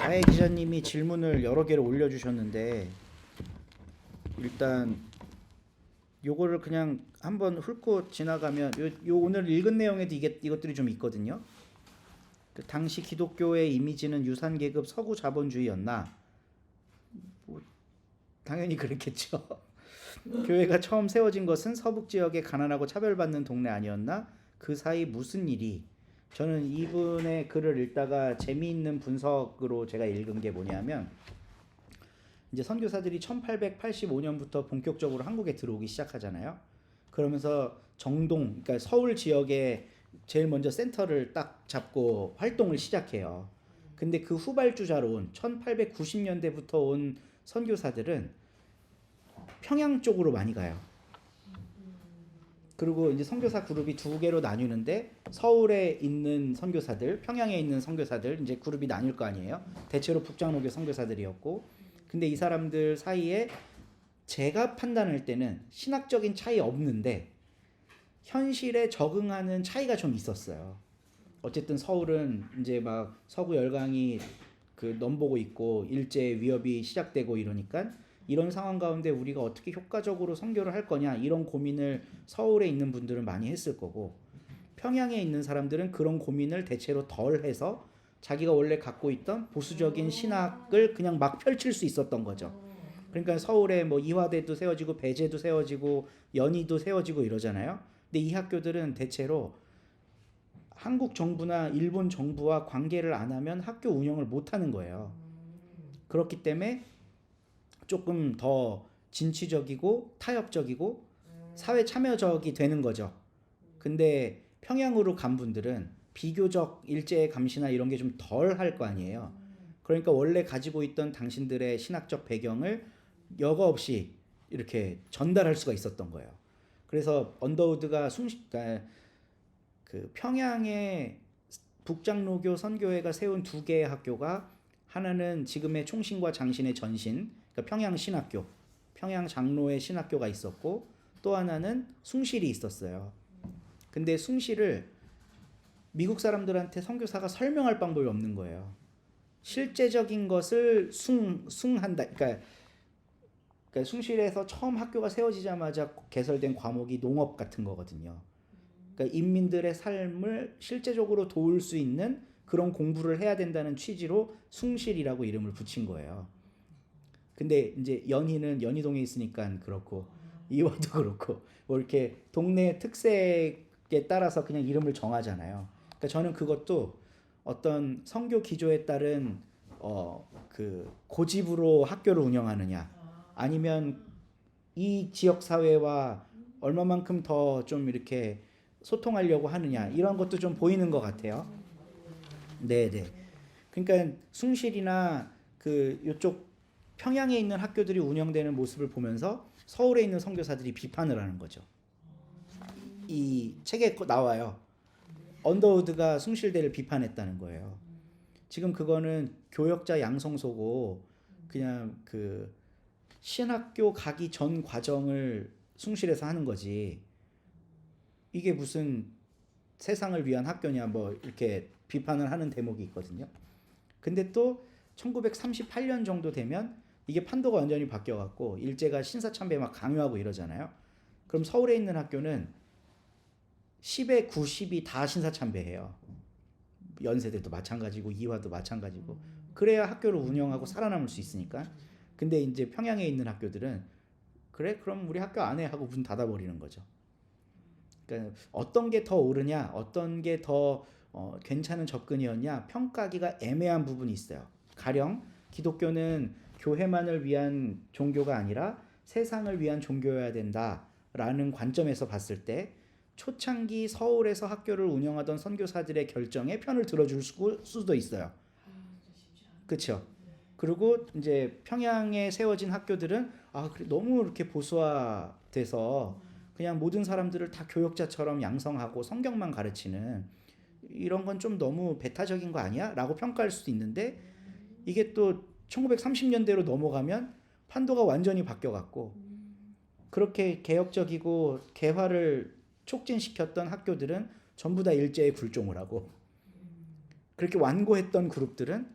다혜 기자님이 질문을 여러 개를 올려주셨는데 일단 요거를 그냥 한번 훑고 지나가면 요 오늘 읽은 내용에도 이것들이 좀 있거든요. 그 당시 기독교의 이미지는 유산계급 서구 자본주의였나? 뭐 당연히 그랬겠죠. 교회가 처음 세워진 것은 서북 지역의 가난하고 차별받는 동네 아니었나? 그 사이 무슨 일이? 저는 이분의 글을 읽다가 재미있는 분석으로 제가 읽은 게 뭐냐면 이제 선교사들이 1885년부터 본격적으로 한국에 들어오기 시작하잖아요. 그러면서 정동, 그러니까 서울 지역에 제일 먼저 센터를 딱 잡고 활동을 시작해요. 근데 그 후발주자로 온 1890년대부터 온 선교사들은 평양 쪽으로 많이 가요. 그리고 이제 선교사 그룹이 두 개로 나뉘는데 서울에 있는 선교사들, 평양에 있는 선교사들 이제 그룹이 나뉠 거 아니에요. 대체로 북장로교 선교사들이었고, 근데 이 사람들 사이에 제가 판단할 때는 신학적인 차이 없는데 현실에 적응하는 차이가 좀 있었어요. 어쨌든 서울은 이제 막 서구 열강이 그 넘보고 있고 일제 위협이 시작되고 이러니까 이런 상황 가운데 우리가 어떻게 효과적으로 선교를 할 거냐 이런 고민을 서울에 있는 분들은 많이 했을 거고 평양에 있는 사람들은 그런 고민을 대체로 덜 해서 자기가 원래 갖고 있던 보수적인 신학을 그냥 막 펼칠 수 있었던 거죠. 그러니까 서울에 뭐 이화대도 세워지고 배제도 세워지고 연희도 세워지고 이러잖아요. 근데 이 학교들은 대체로 한국 정부나 일본 정부와 관계를 안 하면 학교 운영을 못 하는 거예요. 그렇기 때문에 조금 더 진취적이고 타협적이고 사회 참여적이 되는 거죠. 근데 평양으로 간 분들은 비교적 일제 감시나 이런 게 좀 덜 할 거 아니에요. 그러니까 원래 가지고 있던 당신들의 신학적 배경을 여과 없이 이렇게 전달할 수가 있었던 거예요. 그래서 언더우드가 그러니까 그 평양의 북장로교 선교회가 세운 두 개의 학교가 하나는 지금의 총신과 장신의 전신, 그러니까 평양 신학교, 평양 장로의 신학교가 있었고 또 하나는 숭실이 있었어요. 근데 숭실을 미국 사람들한테 선교사가 설명할 방법이 없는 거예요. 실제적인 것을 숭한다. 그러니까 숭실에서 처음 학교가 세워지자마자 개설된 과목이 농업 같은 거거든요. 그러니까 인민들의 삶을 실제적으로 도울 수 있는 그런 공부를 해야 된다는 취지로 숭실이라고 이름을 붙인 거예요. 근데 이제 연희는 연희동에 있으니까 그렇고 이화도 그렇고 뭐 이렇게 동네 특색에 따라서 그냥 이름을 정하잖아요. 그러니까 저는 그것도 어떤 선교 기조에 따른 그 고집으로 학교를 운영하느냐 아니면 이 지역 사회와 얼마만큼 더 좀 이렇게 소통하려고 하느냐 이런 것도 좀 보이는 것 같아요. 네네. 그러니까 숭실이나 그 요쪽 평양에 있는 학교들이 운영되는 모습을 보면서 서울에 있는 선교사들이 비판을 하는 거죠. 이 책에 나와요. 언더우드가 숭실대를 비판했다는 거예요. 지금 그거는 교역자 양성소고 그냥 그 신학교 가기 전 과정을 숭실에서 하는 거지. 이게 무슨 세상을 위한 학교냐 뭐 이렇게 비판을 하는 대목이 있거든요. 근데 또 1938년 정도 되면 이게 판도가 완전히 바뀌어갖고 일제가 신사참배 막 강요하고 이러잖아요. 그럼 서울에 있는 학교는 10에 90이 다 신사참배해요. 연세대도 마찬가지고 이화도 마찬가지고. 그래야 학교를 운영하고 살아남을 수 있으니까. 근데 이제 평양에 있는 학교들은 그래 그럼 우리 학교 안 해 하고 문 닫아버리는 거죠. 그러니까 어떤 게 더 옳으냐 어떤 게 더 괜찮은 접근이었냐 평가하기가 애매한 부분이 있어요. 가령 기독교는 교회만을 위한 종교가 아니라 세상을 위한 종교여야 된다라는 관점에서 봤을 때 초창기 서울에서 학교를 운영하던 선교사들의 결정에 편을 들어줄 수도 있어요. 그렇죠. 그리고 이제 평양에 세워진 학교들은 그래, 너무 이렇게 보수화돼서 그냥 모든 사람들을 다 교역자처럼 양성하고 성경만 가르치는 이런 건 좀 너무 배타적인 거 아니야? 라고 평가할 수도 있는데 이게 또 1930년대로 넘어가면 판도가 완전히 바뀌어갔고 그렇게 개혁적이고 개화를 촉진시켰던 학교들은 전부 다 일제에 굴종을 하고 그렇게 완고했던 그룹들은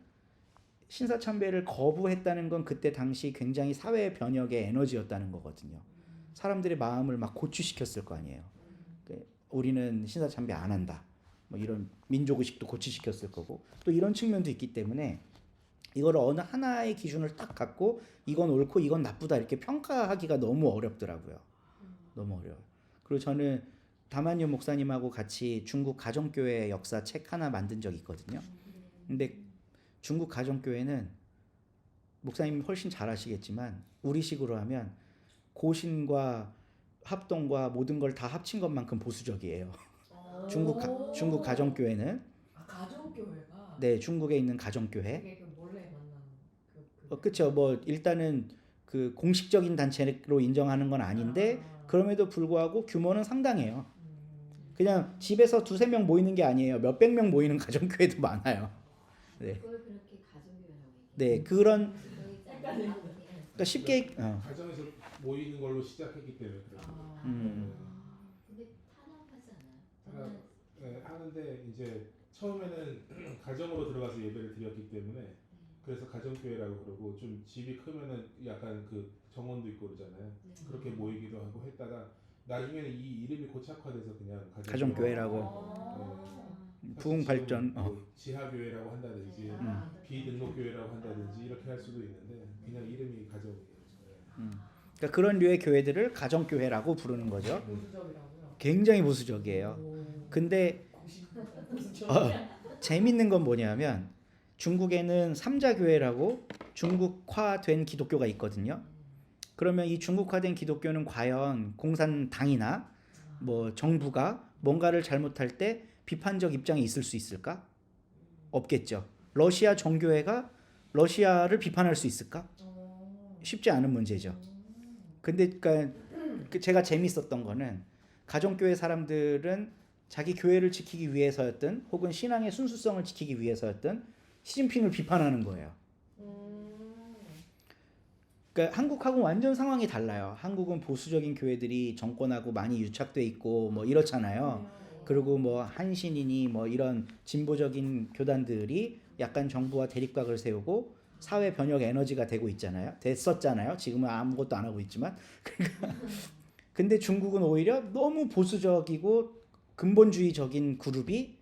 신사참배를 거부했다는 건 그때 당시 굉장히 사회 변혁의 에너지였다는 거거든요. 사람들의 마음을 막 고취시켰을 거 아니에요. 우리는 신사참배 안 한다. 뭐 이런 민족의식도 고취시켰을 거고 또 이런 측면도 있기 때문에 이걸 어느 하나의 기준을 딱 갖고 이건 옳고 이건 나쁘다 이렇게 평가하기가 너무 어렵더라고요. 너무 어려워요. 그리고 저는 다만유 목사님하고 같이 중국 가정교회 역사 책 하나 만든 적이 있거든요. 근데 중국 가정교회는 목사님 훨씬 잘 아시겠지만 우리식으로 하면 고신과 합동과 모든 걸 다 합친 것만큼 보수적이에요. 중국 가정교회는 가정교회가 네 중국에 있는 가정교회 그게 그 몰래 만난 그렇죠. 뭐 일단은 그 공식적인 단체로 인정하는 건 아닌데 그럼에도 불구하고 규모는 상당해요. 그냥 집에서 두세 명 모이는 게 아니에요. 몇백 명 모이는 가정교회도 많아요. 네. 그걸 그렇게 가정교회라고 네 그런 얘기해요. 그러니까 쉽게 가정에서 모이는 걸로 시작했기 때문에 그래요. 근데 탄압하지 않아요? 네, 하는데 이제 처음에는 가정으로 들어가서 예배를 드렸기 때문에 그래서 가정교회라고 그러고 좀 집이 크면은 약간 그 정원도 있고 그러잖아요. 그렇게 모이기도 하고 했다가 나중에는 이 이름이 고착화돼서 그냥 가정교회라고 부흥 발전 뭐 지하교회라고 한다든지 비등록교회라고 한다든지 이렇게 할 수도 있는데 그냥 이름이 가정이에요. 그러니까 그런 류의 교회들을 가정교회라고 부르는 거죠. 보수적이라고요? 굉장히 보수적이에요. 근데 재밌는 건 뭐냐면 중국에는 삼자교회라고 중국화된 기독교가 있거든요. 그러면 이 중국화된 기독교는 과연 공산당이나 뭐 정부가 뭔가를 잘못할 때 비판적 입장이 있을 수 있을까? 없겠죠. 러시아 정교회가 러시아를 비판할 수 있을까? 쉽지 않은 문제죠. 근데 그러니까 제가 재밌었던 거는 가정교회 사람들은 자기 교회를 지키기 위해서였든 혹은 신앙의 순수성을 지키기 위해서였든 시진핑을 비판하는 거예요. 그러니까 한국하고 완전 상황이 달라요. 한국은 보수적인 교회들이 정권하고 많이 유착돼 있고 뭐 이렇잖아요. 그리고 뭐 한신이니 뭐 이런 진보적인 교단들이 약간 정부와 대립각을 세우고 사회 변혁 에너지가 되고 있잖아요. 됐었잖아요. 지금은 아무것도 안 하고 있지만. 근데 중국은 오히려 너무 보수적이고 근본주의적인 그룹이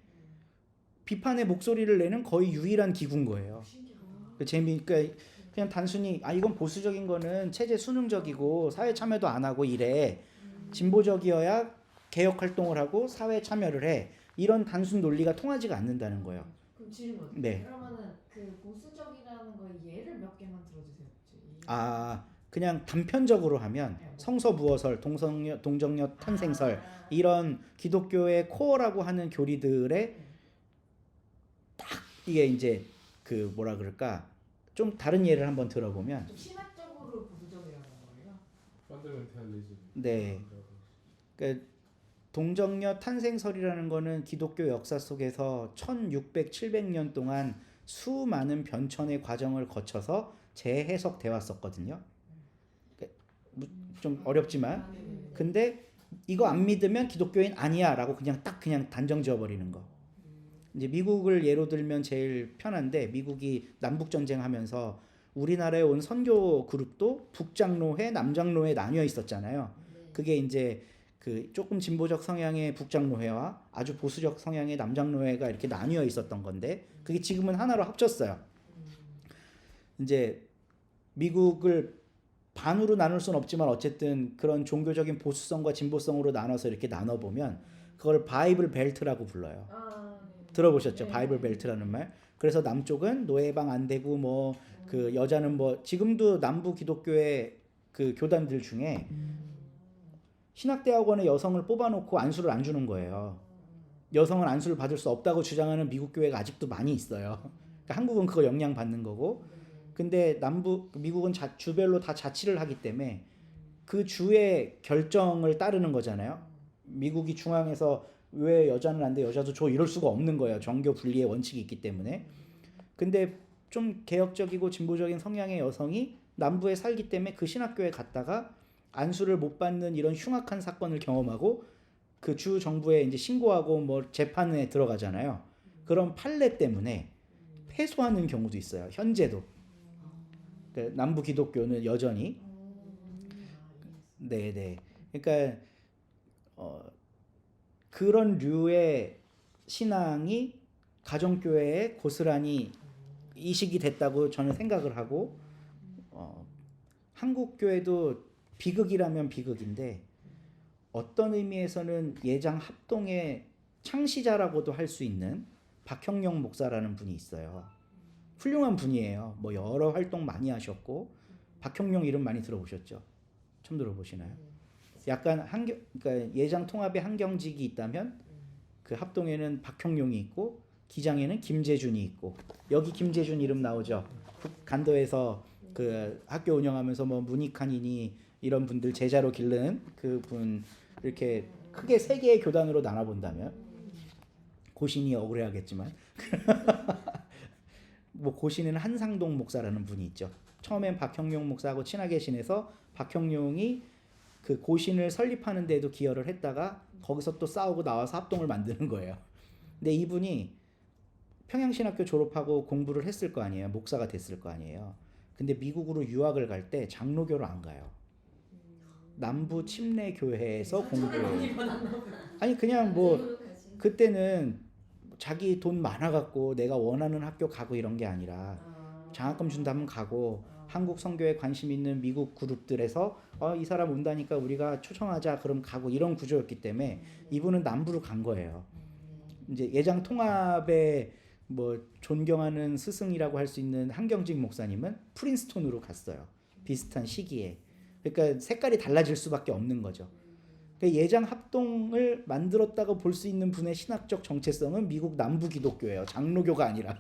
비판의 목소리를 내는 거의 유일한 기구인 거예요. 그러니까 그냥 단순히 이건 보수적인 거는 체제 순응적이고 사회 참여도 안 하고 이래. 진보적이어야 개혁 활동을 하고 사회 참여를 해. 이런 단순 논리가 통하지가 않는다는 거예요. 그럼 질문. 네. 그러면은 그 보수적이라는 거에 예를 몇 개만 들어주세요. 그냥 단편적으로 하면 성서부어설, 동정녀 탄생설 이런 기독교의 코어라고 하는 교리들의 딱 이게 이제 그 뭐라 그럴까 좀 다른 예를 한번 들어보면 좀 신학적으로 보수적이라는 거예요? 펀더멘탈리즘. 네. 그러니까 동정녀 탄생설이라는 거는 기독교 역사 속에서 1600, 700년 동안 수많은 변천의 과정을 거쳐서 재해석돼 왔었거든요. 좀 어렵지만 근데 이거 안 믿으면 기독교인 아니야라고 그냥 단정 지어버리는 거. 이제 미국을 예로 들면 제일 편한데 미국이 남북 전쟁하면서 우리나라에 온 선교 그룹도 북장로회, 남장로회 나뉘어 있었잖아요. 그게 이제 그 조금 진보적 성향의 북장로회와 아주 보수적 성향의 남장로회가 이렇게 나뉘어 있었던 건데 그게 지금은 하나로 합쳤어요. 이제 미국을 반으로 나눌 수는 없지만 어쨌든 그런 종교적인 보수성과 진보성으로 나눠서 이렇게 나눠보면 그걸 바이블 벨트라고 불러요. 들어보셨죠? 네. 바이블 벨트라는 말. 그래서 남쪽은 노예방 안 되고 뭐 그 여자는 뭐 지금도 남부 기독교의 그 교단들 중에 신학대학원에 여성을 뽑아놓고 안수를 안 주는 거예요. 여성은 안수를 받을 수 없다고 주장하는 미국 교회가 아직도 많이 있어요. 그러니까 한국은 그거 영향받는 거고 근데 미국은 주별로 다 자치를 하기 때문에 그 주의 결정을 따르는 거잖아요. 미국이 중앙에서 왜 여자는 안 돼, 여자도 줘 이럴 수가 없는 거예요. 정교 분리의 원칙이 있기 때문에. 근데 좀 개혁적이고 진보적인 성향의 여성이 남부에 살기 때문에 그 신학교에 갔다가 안수를 못 받는 이런 흉악한 사건을 경험하고 그 주 정부에 이제 신고하고 뭐 재판에 들어가잖아요. 그런 판례 때문에 패소하는 경우도 있어요. 현재도. 그러니까 남부 기독교는 여전히 네네. 그러니까 그런 류의 신앙이 가정교회에 고스란히 이식이 됐다고 저는 생각을 하고 한국 교회도 비극이라면 비극인데 어떤 의미에서는 예장 합동의 창시자라고도 할 수 있는 박형룡 목사라는 분이 있어요. 훌륭한 분이에요. 뭐 여러 활동 많이 하셨고 박형룡 이름 많이 들어보셨죠? 처음 들어보시나요? 약간 그러니까 예장 통합의 한경직이 있다면 그 합동에는 박형룡이 있고 기장에는 김재준이 있고 여기 김재준 이름 나오죠. 간도에서 그 학교 운영하면서 뭐 문익환이니 이런 분들 제자로 기른 그분 이렇게 크게 세 개의 교단으로 나눠 본다면 고신이 억울해하겠지만 뭐 고신은 한상동 목사라는 분이 있죠. 처음엔 박형룡 목사하고 친하게 지내서 박형룡이 그 고신을 설립하는 데도 기여를 했다가 거기서 또 싸우고 나와서 합동을 만드는 거예요. 근데 이분이 평양신학교 졸업하고 공부를 했을 거 아니에요. 목사가 됐을 거 아니에요. 근데 미국으로 유학을 갈 때 장로교로 안 가요. 남부 침례 교회에서 공부해요. 아니 그냥 뭐 그때는 자기 돈 많아갖고 내가 원하는 학교 가고 이런 게 아니라 장학금 준다면 가고 한국 선교에 관심 있는 미국 그룹들에서 이 사람 온다니까 우리가 초청하자 그럼 가고 이런 구조였기 때문에 이분은 남부로 간 거예요. 이제 예장 통합의 뭐 존경하는 스승이라고 할 수 있는 한경직 목사님은 프린스톤으로 갔어요. 비슷한 시기에. 그러니까 색깔이 달라질 수밖에 없는 거죠. 그러니까 예장 합동을 만들었다고 볼 수 있는 분의 신학적 정체성은 미국 남부 기독교예요. 장로교가 아니라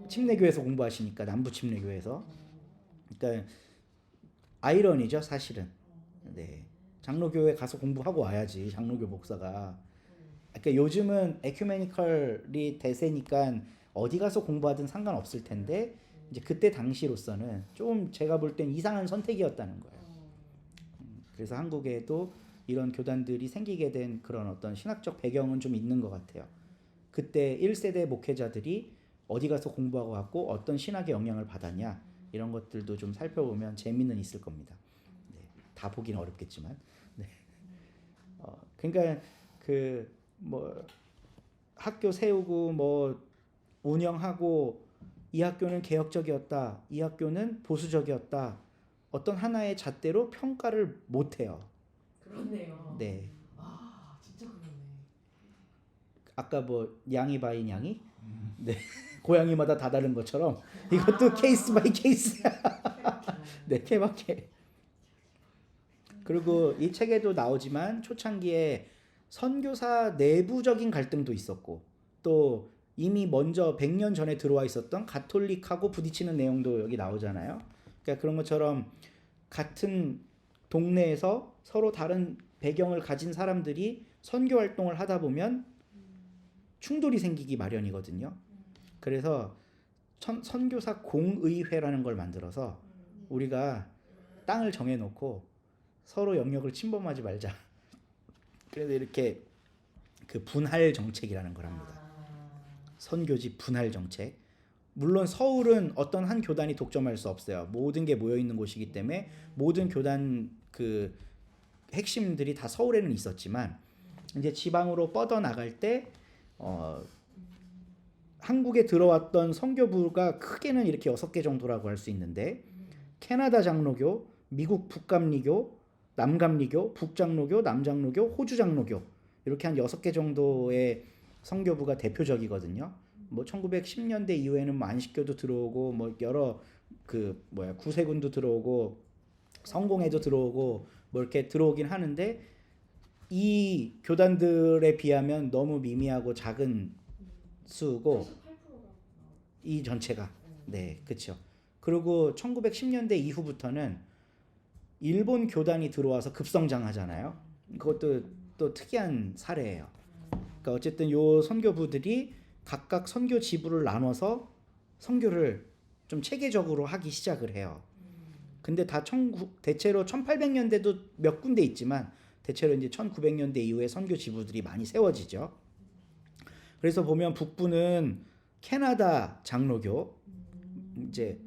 침례교에서 공부하시니까 남부 침례교에서. 그러니까 아이러니죠, 사실은. 네. 장로교에 가서 공부하고 와야지 장로교 목사가. 그러니까 요즘은 에큐메니컬이 대세니까 어디 가서 공부하든 상관없을 텐데 이제 그때 당시로서는 좀 제가 볼 땐 이상한 선택이었다는 거예요. 그래서 한국에도 이런 교단들이 생기게 된 그런 어떤 신학적 배경은 좀 있는 것 같아요. 그때 1세대 목회자들이 어디 가서 공부하고 왔고 어떤 신학의 영향을 받았냐 이런 것들도 좀 살펴보면 재미는 있을 겁니다. 네, 다 보기는 어렵겠지만. 네. 그러니까 그 뭐 학교 세우고 뭐 운영하고 이 학교는 개혁적이었다. 이 학교는 보수적이었다. 어떤 하나의 잣대로 평가를 못 해요. 그렇네요. 네. 아 진짜 그러네. 아까 뭐 양이 바이 양이 네. 고양이마다 다 다른 것처럼 이것도 케이스 바이 케이스야. 네, 케바케. 그리고 이 책에도 나오지만 초창기에 선교사 내부적인 갈등도 있었고 또 이미 먼저 100년 전에 들어와 있었던 가톨릭하고 부딪히는 내용도 여기 나오잖아요. 그러니까 그런 것처럼 같은 동네에서 서로 다른 배경을 가진 사람들이 선교 활동을 하다 보면 충돌이 생기기 마련이거든요. 그래서 선교사 공의회라는 걸 만들어서 우리가 땅을 정해놓고 서로 영역을 침범하지 말자. 그래서 이렇게 그 분할 정책이라는 걸 합니다. 선교지 분할 정책. 물론 서울은 어떤 한 교단이 독점할 수 없어요. 모든 게 모여 있는 곳이기 때문에 모든 교단 그 핵심들이 다 서울에는 있었지만 이제 지방으로 뻗어 나갈 때 한국에 들어왔던 선교부가 크게는 이렇게 6개 정도라고 할 수 있는데 캐나다 장로교, 미국 북감리교, 남감리교, 북장로교, 남장로교, 호주장로교 이렇게 한 6개 정도의 선교부가 대표적이거든요. 뭐 1910년대 이후에는 뭐 안식교도 들어오고 뭐 여러 그 구세군도 들어오고 성공회도 들어오고 뭐 이렇게 들어오긴 하는데 이 교단들에 비하면 너무 미미하고 작은 수고 이 전체가 네, 그렇죠. 그리고 1910년대 이후부터는 일본 교단이 들어와서 급성장하잖아요. 그것도 또 특이한 사례예요. 그러니까 어쨌든 요 선교부들이 각각 선교 지부를 나눠서 선교를 좀 체계적으로 하기 시작을 해요. 근데 다 대체로 1800년대도 몇 군데 있지만 대체로 이제 1900년대 이후에 선교 지부들이 많이 세워지죠. 그래서 보면 북부는 캐나다 장로교 이제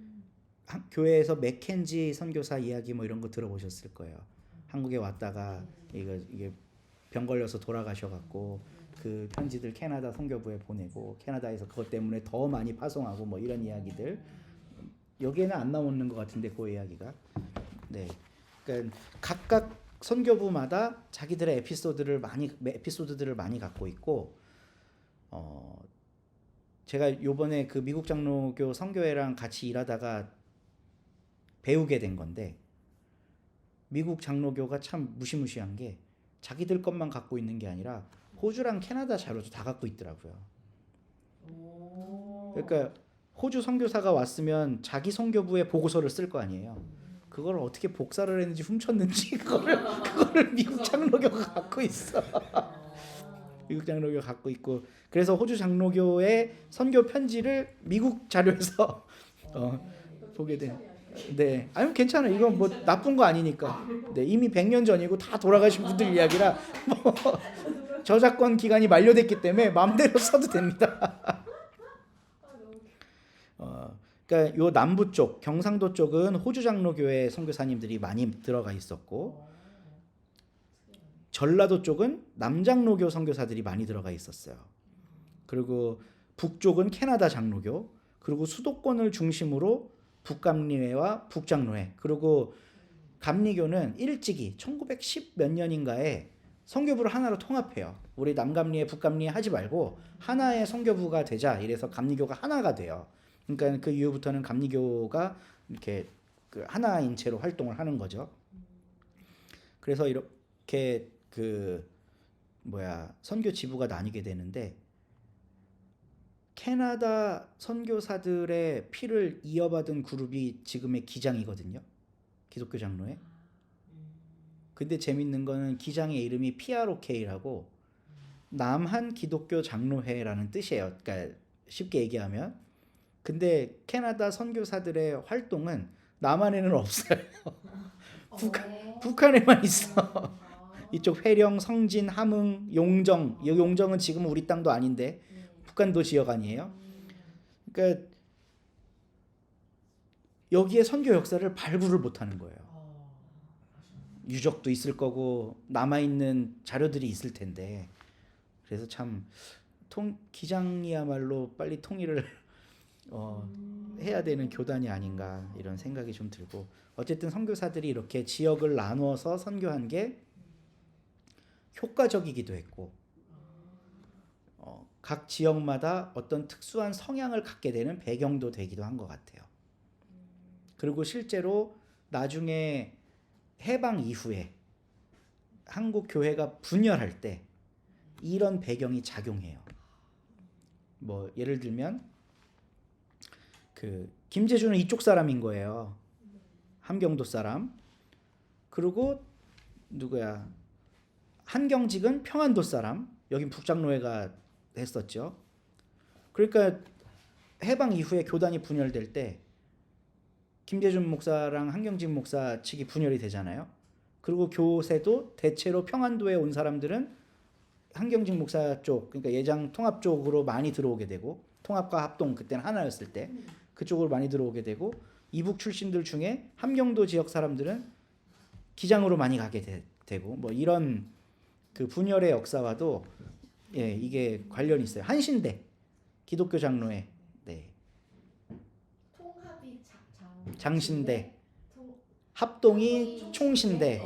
교회에서 맥켄지 선교사 이야기 뭐 이런 거 들어보셨을 거예요. 한국에 왔다가 이게 병 걸려서 돌아가셔갖고 그 편지들 캐나다 선교부에 보내고 캐나다에서 그것 때문에 더 많이 파송하고 뭐 이런 이야기들 여기에는 안 나오는 것 같은데 그 이야기가 네, 그러니까 각각 선교부마다 자기들의 에피소드들을 많이 갖고 있고 제가 요번에 그 미국 장로교 선교회랑 같이 일하다가 배우게 된 건데 미국 장로교가 참 무시무시한 게 자기들 것만 갖고 있는 게 아니라 호주랑 캐나다 자료도 다 갖고 있더라고요. 그러니까 호주 선교사가 왔으면 자기 선교부에 보고서를 쓸 거 아니에요. 그걸 어떻게 복사를 했는지 훔쳤는지 그거를 미국 장로교가 갖고 있어. 미국 장로교가 갖고 있고 그래서 호주 장로교의 선교 편지를 미국 자료에서 보게 된. 네, 아니 괜찮아요. 이건 뭐 나쁜 거 아니니까. 네, 이미 100년 전이고 다 돌아가신 분들 이야기라 뭐 저작권 기간이 만료됐기 때문에 마음대로 써도 됩니다. 그러니까 요 남부 쪽 경상도 쪽은 호주 장로교회 선교사님들이 많이 들어가 있었고 전라도 쪽은 남장로교 선교사들이 많이 들어가 있었어요. 그리고 북쪽은 캐나다 장로교, 그리고 수도권을 중심으로 북감리회와 북장로회, 그리고 감리교는 일찍이 1910 몇 년인가에 선교부를 하나로 통합해요. 우리 남감리회, 북감리회 하지 말고 하나의 선교부가 되자. 이래서 감리교가 하나가 돼요. 그러니까 그 이후부터는 감리교가 이렇게 그 하나인 채로 활동을 하는 거죠. 그래서 이렇게 선교 지부가 나뉘게 되는데 캐나다 선교사들의 피를 이어받은 그룹이 지금의 기장이거든요. 기독교 장로회. 근데 재밌는 거는 기장의 이름이 PROK라고 남한 기독교 장로회라는 뜻이에요. 그러니까 쉽게 얘기하면. 근데 캐나다 선교사들의 활동은 남한에는 없어요. 북한에만 있어. 이쪽 회령, 성진, 함흥, 용정. 용정은 지금 우리 땅도 아닌데 북한도 지역 아니에요. 그러니까 여기에 선교 역사를 발굴을 못하는 거예요. 유적도 있을 거고 남아있는 자료들이 있을 텐데 그래서 참 기장이야말로 빨리 통일을 해야 되는 교단이 아닌가 이런 생각이 좀 들고 어쨌든 선교사들이 이렇게 지역을 나누어서 선교한 게 효과적이기도 했고 각 지역마다 어떤 특수한 성향을 갖게 되는 배경도 되기도 한 것 같아요. 그리고 실제로 나중에 해방 이후에 한국 교회가 분열할 때 이런 배경이 작용해요. 뭐 예를 들면 김재준은 이쪽 사람인 거예요. 함경도 사람. 그리고 누구야? 한경직은 평안도 사람. 여긴 북장로회가 했었죠. 그러니까 해방 이후에 교단이 분열될 때 김재준 목사랑 한경직 목사 측이 분열이 되잖아요. 그리고 교세도 대체로 평안도에 온 사람들은 한경직 목사 쪽, 그러니까 예장 통합 쪽으로 많이 들어오게 되고 통합과 합동 그때는 하나였을 때 그쪽으로 많이 들어오게 되고 이북 출신들 중에 함경도 지역 사람들은 기장으로 많이 가게 되고 뭐 이런 그 분열의 역사와도 이게 관련이 있어요. 한신대 기독교 장로회, 네. 통합이 장신대, 합동이 총신대,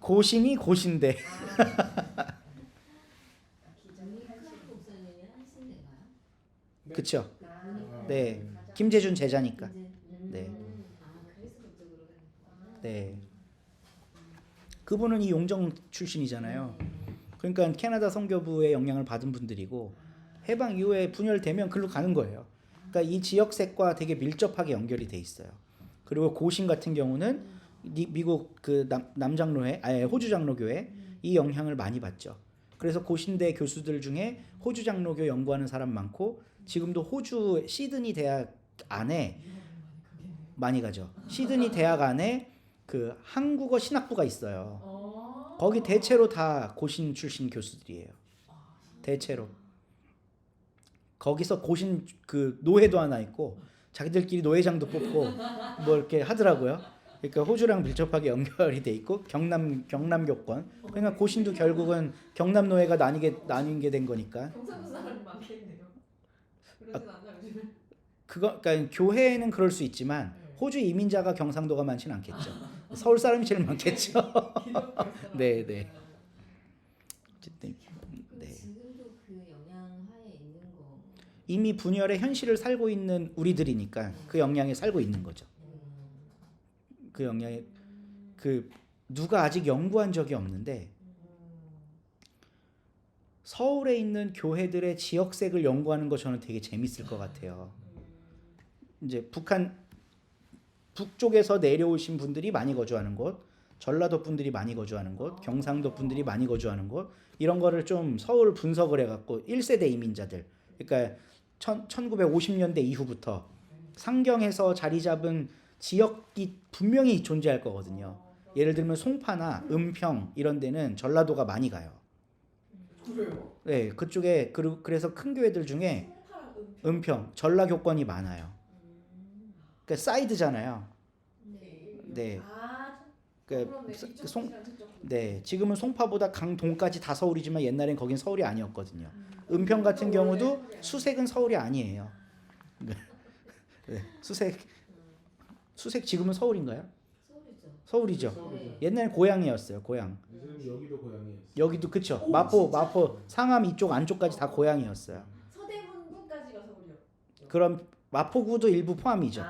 고신이 고신대. 그렇죠. 네, 김재준 제자니까. 네. 네. 그분은 이 용정 출신이잖아요. 그러니까 캐나다 선교부의 영향을 받은 분들이고 해방 이후에 분열되면 글로 가는 거예요. 그러니까 이 지역색과 되게 밀접하게 연결이 돼 있어요. 그리고 고신 같은 경우는 미국 그 남장로회, 호주 장로교회 이 영향을 많이 받죠. 그래서 고신대 교수들 중에 호주 장로교 연구하는 사람 많고 지금도 호주 시드니 대학 안에 많이 가죠. 시드니 대학 안에 그 한국어 신학부가 있어요. 거기 대체로 다 고신 출신 교수들이에요. 대체로. 거기서 고신 그 노회도 하나 있고 자기들끼리 노회장도 뽑고 뭐 이렇게 하더라고요. 그러니까 호주랑 밀접하게 연결이 돼 있고 경남교권. 그러니까 고신도 결국은 경남 노회가 나뉜 게 된 거니까. 경상도 사람이 많겠네요. 그러진 않나 요즘에? 그러니까 교회는 그럴 수 있지만 호주 이민자가 경상도가 많진 않겠죠. 서울 사람이 제일 많겠죠. 네, 네. 어쨌든 네. 지금도 그 영향 하에 있는 거. 이미 분열의 현실을 살고 있는 우리들이니까 그 영향에 살고 있는 거죠. 그 영향에 그 누가 아직 연구한 적이 없는데 서울에 있는 교회들의 지역색을 연구하는 거 저는 되게 재밌을 것 같아요. 이제 북쪽에서 내려오신 분들이 많이 거주하는 곳, 전라도 분들이 많이 거주하는 곳, 경상도 분들이 많이 거주하는 곳 이런 거를 좀 서울 분석을 해갖고 1세대 이민자들 그러니까 1950년대 이후부터 상경에서 자리 잡은 지역이 분명히 존재할 거거든요. 예를 들면 송파나 은평 이런 데는 전라도가 많이 가요. 그래요? 네, 그쪽에 그래서 큰 교회들 중에 송파랑 은평, 전라교권이 많아요. 그러니까 사이드잖아요. 네. 아, 그러니까 그러네. 그 이쪽 송- 도시랑 저쪽 도시. 네, 지금은 송파보다 강동까지 다 서울이지만 옛날엔 거긴 서울이 아니었거든요. 은평 같은 경우도 수색은 서울이 아니에요. 네, 수색 지금은 서울인가요? 서울이죠. 서울이죠. 서울이죠. 옛날엔 고향이었어요. 고향. 요즘 여기도 고향이에요. 여기도 그쵸. 오, 마포 진짜? 상암 이쪽 안쪽까지 다 고향이었어요. 서대문구까지가 서울이요. 그럼 마포구도 일부 포함이죠.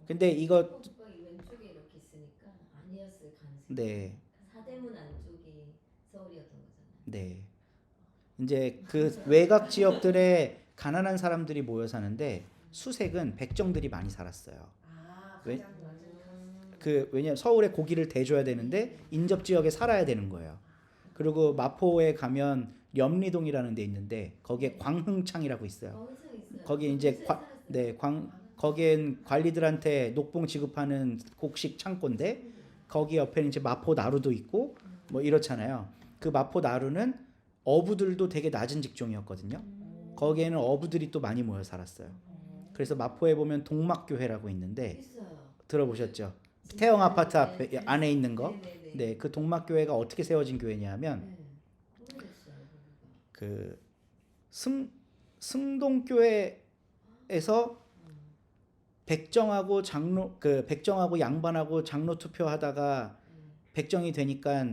근데 이거 오빠 이 왼쪽에 이렇게 있으니까 아니었을 가능성이. 네, 사대문 안쪽이 서울이었던 거잖아요. 네. 이제 그 외곽 지역들에 가난한 사람들이 모여 사는데 수색은 백정들이 많이 살았어요. 아, 왜- 가장 완전 왜냐면 서울에 고기를 대줘야 되는데 인접 지역에 살아야 되는 거예요. 그리고 마포에 가면 염리동이라는 데 있는데 거기에 광흥창이라고 있어요. 거기서 있어요. 거기 이제 거기서 살았어요. 네, 거기엔 관리들한테 녹봉 지급하는 곡식 창고인데 거기 옆에는 이제 마포 나루도 있고 뭐 이렇잖아요. 그 마포 나루는 어부들도 되게 낮은 직종이었거든요. 거기에는 어부들이 또 많이 모여 살았어요. 그래서 마포에 보면 동막교회라고 있는데 있어요. 들어보셨죠? 태영 아파트 앞에 네. 안에 있는 거. 네네네. 네, 그 동막교회가 어떻게 세워진 교회냐면 네. 오래됐어요. 거기가. 그 승동교회에서 백정하고 백정하고 양반하고 장로 투표하다가 백정이 되니까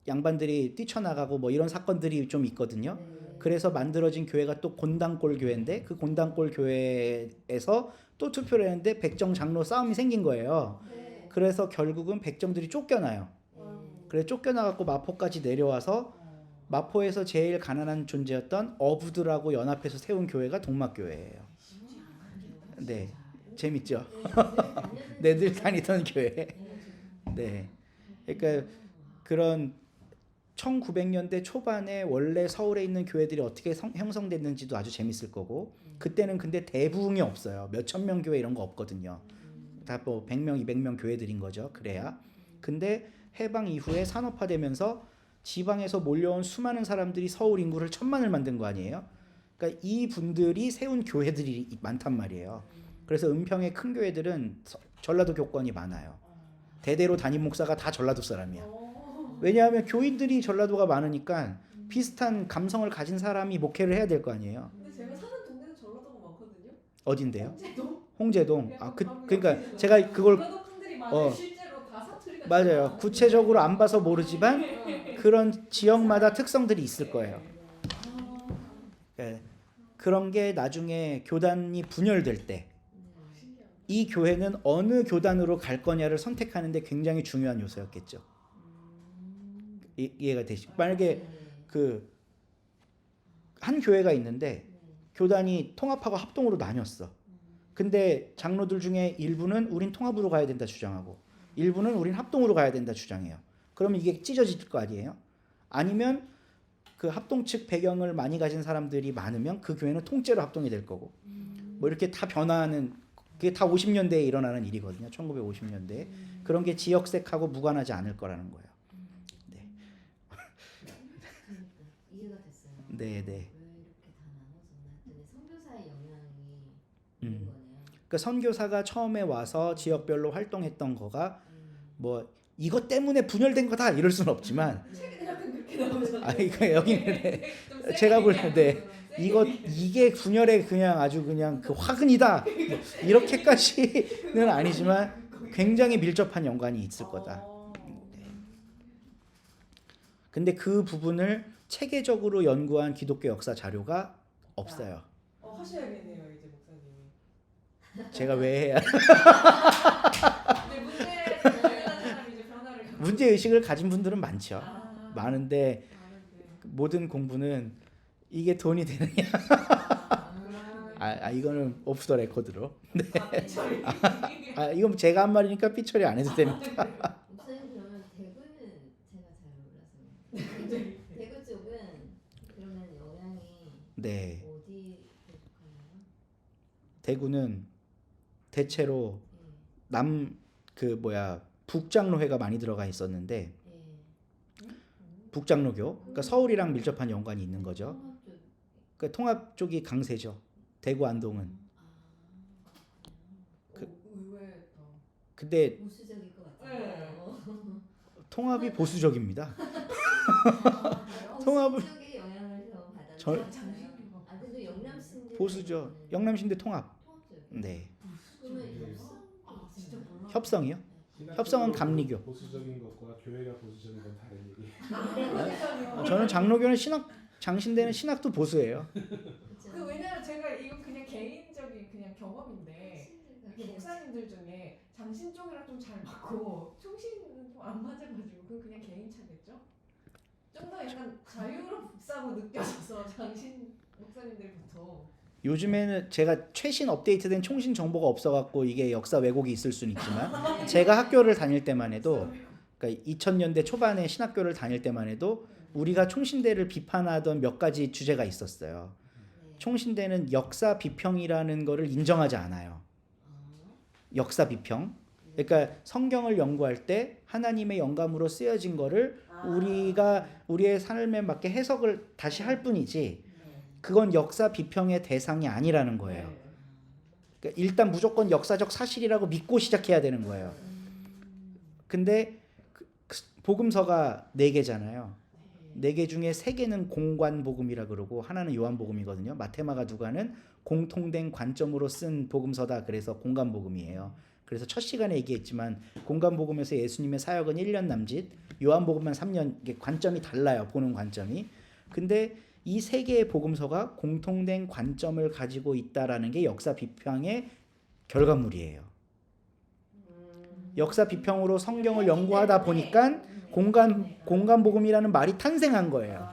양반들이 뛰쳐나가고 뭐 이런 사건들이 좀 있거든요. 네. 그래서 만들어진 교회가 또 곤당골 교회인데 그 곤당골 교회에서 또 투표를 했는데 백정 장로 싸움이 생긴 거예요. 네. 그래서 결국은 백정들이 쫓겨나요. 네. 그래 쫓겨나갖고 마포까지 내려와서 마포에서 제일 가난한 존재였던 어부들하고 연합해서 세운 교회가 동막교회예요. 네, 재밌죠? 내들 다니던 교회. 네, 그러니까 그런 1900년대 초반에 원래 서울에 있는 교회들이 어떻게 형성됐는지도 아주 재밌을 거고 그때는 근데 대부흥이 없어요. 몇천 명 교회 이런 거 없거든요. 다 뭐 100명, 200명 교회들인 거죠. 그래야. 근데 해방 이후에 산업화되면서 지방에서 몰려온 수많은 사람들이 서울 인구를 1000만을 만든 거 아니에요? 그러니까 이 분들이 세운 교회들이 많단 말이에요. 그래서 은평의 큰 교회들은 전라도 교권이 많아요. 대대로 담임 목사가 다 전라도 사람이야. 왜냐하면 교인들이 전라도가 많으니까 비슷한 감성을 가진 사람이 목회를 해야 될 거 아니에요. 근데 제가 사는 동네는 전라도가 많거든요. 어딘데요? 홍제동. 홍제동. 그러니까 제가 그걸 전라도 칸들이 많아요. 어. 실제로 다 사투리가 맞아요. 구체적으로 안 봐서 모르지만 그런 지역마다 특성들이 있을 거예요. 예, 그런 게 나중에 교단이 분열될 때 이 교회는 어느 교단으로 갈 거냐를 선택하는데 굉장히 중요한 요소였겠죠. 이해가 되시죠? 만약에 그 한 교회가 있는데 교단이 통합하고 합동으로 나뉘었어. 근데 장로들 중에 일부는 우린 통합으로 가야 된다 주장하고 일부는 우린 합동으로 가야 된다 주장해요. 그러면 이게 찢어질 거 아니에요? 아니면 그 합동 측 배경을 많이 가진 사람들이 많으면 그 교회는 통째로 합동이 될 거고 뭐 이렇게 다 변화하는 그게 다 50년대에 일어나는 일이거든요. 1950년대에 그런 게 지역색하고 무관하지 않을 거라는 거예요. 이해가 됐어요. 네, 네. 왜 이렇게 다 나눠졌나 했더니 그러니까 선교사가 처음에 와서 지역별로 활동했던 거가 뭐 이것 때문에 분열된 거다 이럴 수는 없지만 최근에 약간 그렇게 나오잖아요. 그러니까 여기는 좀 세게 제가 볼 얘기하는 때 거는 이게 분열의 그냥 아주 그냥 그 화근이다 뭐 이렇게까지는 아니지만 굉장히 밀접한 연관이 있을 거다. 근데 그 부분을 체계적으로 연구한 기독교 역사 자료가 없어요. 하셔야겠네요 이제 목사님이. 제가 왜 해야 이제 문제에 관련한 사람이 이제 변화를 갖고. 문제 의식을 가진 분들은 많죠. 아, 많은데 많은데. 모든 공부는 이게 돈이 되느냐? 이거는 오프 더 레코드로. 삐처리. 이건 제가 한 말이니까 삐처리 안 해도 됩니다. 목사님 그러면 대구는 제가 잘 몰라서 대구 쪽은 그러면 영향이 네, 어디 부족하나요? 대구는 대체로 예. 북장로회가 많이 들어가 있었는데 예. 북장로교, 그러니까 서울이랑 밀접한 연관이 있는 거죠. 통합 쪽. 그러니까 통합 쪽이 강세죠. 대구 안동은. 의외다. 근데 보수적일 것 네. 같아요. 통합이 보수적입니다. 통합을- 보수적의 영향을 좀 받았나요? 근데 영남신대 보수죠. 영남신대 통합. 통합적. 네, 그러면 진짜 몰라. 협성이요. 협성은 감리교. 보수적인 것과 교회가 보수적인 건 다른 얘기. 그러니까요. 저는 장로교는 장신대는 신학도 보수예요. 그 왜냐면 제가 이거 그냥 개인적인 그냥 경험인데 이게 목사님들 중에 장신 쪽이랑 좀 잘 맞고 총신은 좀 안 맞아가지고 그건 그냥 개인 차겠죠? 좀 더 약간 자유롭다고 느껴져서 장신 목사님들부터 요즘에는 제가 최신 업데이트된 총신 정보가 없어갖고 이게 역사 왜곡이 있을 수는 있지만 제가 학교를 다닐 때만 해도 그러니까 2000년대 초반에 신학교를 다닐 때만 해도 우리가 총신대를 비판하던 몇 가지 주제가 있었어요. 총신대는 역사 비평이라는 거를 인정하지 않아요. 역사 비평. 그러니까 성경을 연구할 때 하나님의 영감으로 쓰여진 거를 우리가 우리의 삶에 맞게 해석을 다시 할 뿐이지 그건 역사 비평의 대상이 아니라는 거예요. 그러니까 일단 무조건 역사적 사실이라고 믿고 시작해야 되는 거예요. 근데 복음서가 4개잖아요. 4개 중에 3개는 공관복음이라 그러고 하나는 요한복음이거든요. 마테마가 누가는 공통된 관점으로 쓴 복음서다. 그래서 공관복음이에요. 그래서 첫 시간에 얘기했지만 공관복음에서 예수님의 사역은 1년 남짓, 요한복음만 3년, 이게 관점이 달라요. 보는 관점이. 근데 이 3개의 복음서가 공통된 관점을 가지고 있다라는 게 역사 비평의 결과물이에요. 역사 비평으로 성경을 연구하다 보니까 공간복음이라는 말이 탄생한 거예요.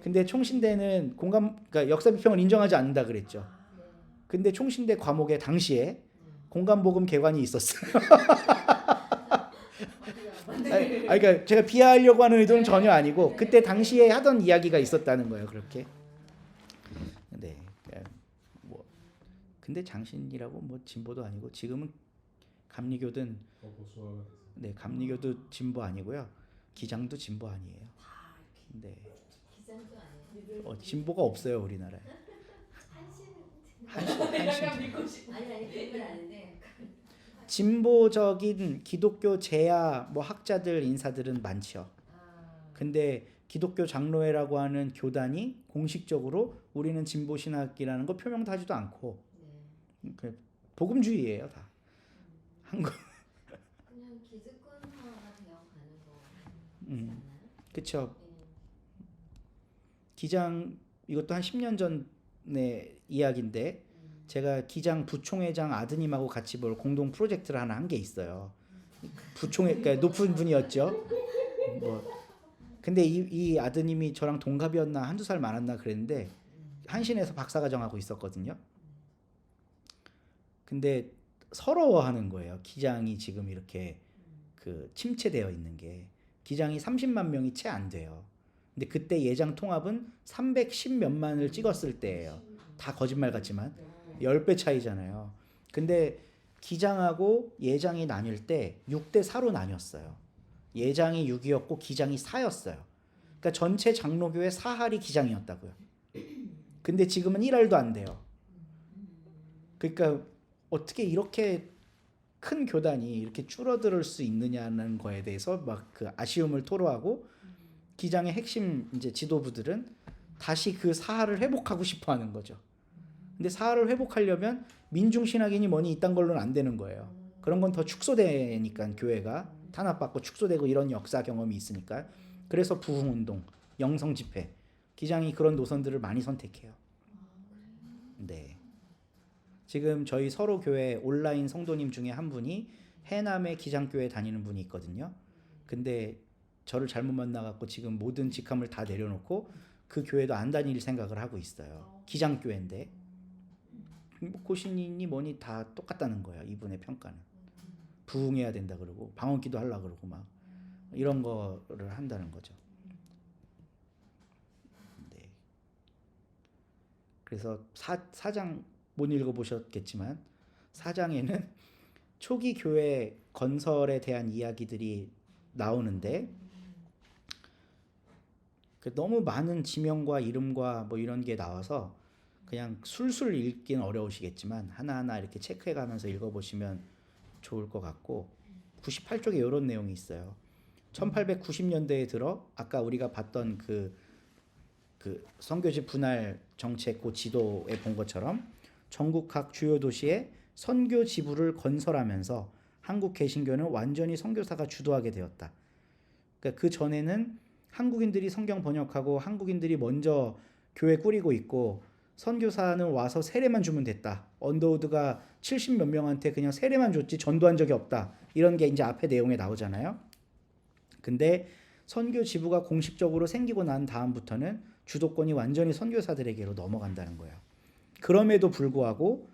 근데 총신대는 그러니까 역사 비평을 인정하지 않는다 그랬죠. 근데 총신대 과목에 당시에 공간복음 개관이 있었어요. 그러니까 제가 비하하려고 하는 의도는 전혀 아니고 그때 당시에 하던 이야기가 있었다는 거예요. 그렇게. 네. 뭐 근데 장신이라고 뭐 진보도 아니고 지금은 감리교든 보수화가 돼서. 네, 감리교도 진보 아니고요. 기장도 진보 아니에요. 네. 기장도 아니에요. 진보가 없어요, 우리나라에. 한신 약간 믿고 싶어. 아니 그건 아닌데. 진보적인 기독교 제야 뭐 학자들 인사들은 많죠. 근데 기독교 장로회라고 하는 교단이 공식적으로 우리는 진보 신학이라는 거 표명도 하지도 않고 그 복음주의예요, 다. 한국. 그냥 기득권화가 되어 가는 거 음. 않나요? 그렇죠. 기장 이것도 한 10년 전의 이야기인데 제가 기장 부총회장 아드님하고 같이 뭘 공동 프로젝트를 하나 한 게 있어요. 부총회 그러니까 높은 분이었죠. 뭐 근데 이 아드님이 저랑 동갑이었나 한두 살 많았나 그랬는데 한신에서 박사과정하고 있었거든요. 근데 서러워하는 거예요. 기장이 지금 이렇게 그 침체되어 있는 게 기장이 30만 명이 채 안 돼요. 근데 그때 예장 통합은 310 몇만을 찍었을 때예요. 다 거짓말 같지만 10배 차이잖아요. 근데 기장하고 예장이 나뉠 때 6대 4로 나뉘었어요. 예장이 6이었고 기장이 4였어요. 그러니까 전체 장로교의 4할이 기장이었다고요. 근데 지금은 1할도 안 돼요. 그러니까 어떻게 이렇게 큰 교단이 이렇게 줄어들 수 있느냐는 거에 대해서 막 그 아쉬움을 토로하고 기장의 핵심 이제 지도부들은 다시 그 사활을 회복하고 싶어 하는 거죠. 근데 사활을 회복하려면 민중신학인이 뭐니 이딴 걸로는 안 되는 거예요. 그런 건 더 축소되니까 교회가 탄압받고 축소되고 이런 역사 경험이 있으니까. 그래서 부흥운동, 영성집회, 기장이 그런 노선들을 많이 선택해요. 네. 지금 저희 서로 교회 온라인 성도님 중에 한 분이 해남의 기장교회 다니는 분이 있거든요. 근데 저를 잘못 만나갖고 지금 모든 직함을 다 내려놓고 그 교회도 안 다닐 생각을 하고 있어요. 기장교회인데 뭐 고신이니 뭐니 다 똑같다는 거예요. 이분의 평가는 부흥해야 된다 그러고 방언기도 하려 그러고 막 이런 거를 한다는 거죠. 네. 그래서 사장 못 읽어보셨겠지만 4장에는 초기 교회 건설에 대한 이야기들이 나오는데 너무 많은 지명과 이름과 뭐 이런 게 나와서 그냥 술술 읽기는 어려우시겠지만 하나하나 이렇게 체크해가면서 읽어보시면 좋을 것 같고 98쪽에 이런 내용이 있어요. 1890년대에 들어 아까 우리가 봤던 그 선교지 분할 정책 그 지도에 본 것처럼 전국 각 주요 도시에 선교 지부를 건설하면서 한국 개신교는 완전히 선교사가 주도하게 되었다. 그러니까 그 전에는 한국인들이 성경 번역하고 한국인들이 먼저 교회 꾸리고 있고 선교사는 와서 세례만 주면 됐다. 언더우드가 70 몇 명한테 그냥 세례만 줬지 전도한 적이 없다. 이런 게 이제 앞에 내용에 나오잖아요. 근데 선교 지부가 공식적으로 생기고 난 다음부터는 주도권이 완전히 선교사들에게로 넘어간다는 거예요. 그럼에도 불구하고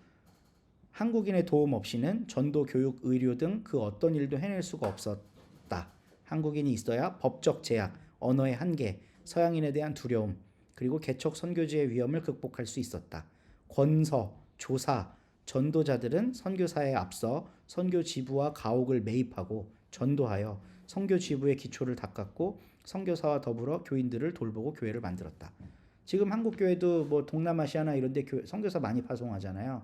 한국인의 도움 없이는 전도, 교육, 의료 등 그 어떤 일도 해낼 수가 없었다. 한국인이 있어야 법적 제약, 언어의 한계, 서양인에 대한 두려움, 그리고 개척 선교지의 위험을 극복할 수 있었다. 권서, 조사, 전도자들은 선교사에 앞서 선교 지부와 가옥을 매입하고 전도하여 선교 지부의 기초를 닦았고 선교사와 더불어 교인들을 돌보고 교회를 만들었다. 지금 한국 교회도 뭐 동남아시아나 이런 데 선교사 많이 파송하잖아요.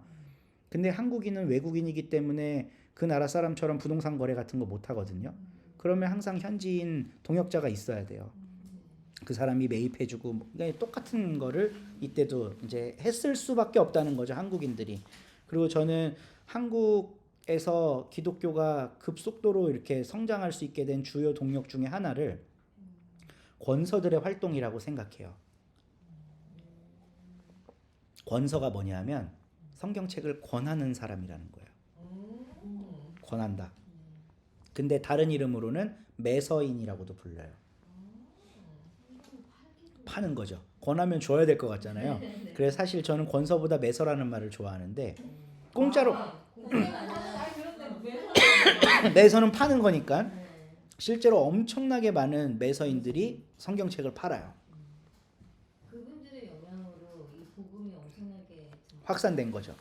근데 한국인은 외국인이기 때문에 그 나라 사람처럼 부동산 거래 같은 거 못 하거든요. 그러면 항상 현지인 동역자가 있어야 돼요. 그 사람이 매입해주고 그러니까 똑같은 거를 이때도 이제 했을 수밖에 없다는 거죠. 한국인들이. 그리고 저는 한국에서 기독교가 급속도로 이렇게 성장할 수 있게 된 주요 동력 중에 하나를 권서들의 활동이라고 생각해요. 권서가 뭐냐면 성경책을 권하는 사람이라는 거예요. 권한다. 근데 다른 이름으로는 매서인이라고도 불려요. 파는 거죠. 권하면 줘야 될 것 같잖아요. 그래서 사실 저는 권서보다 매서라는 말을 좋아하는데 공짜로 매서는 파는 거니까 실제로 엄청나게 많은 매서인들이 성경책을 팔아요. 그분들의 영향으로 이 복음이 엄청나게 확산된 거죠.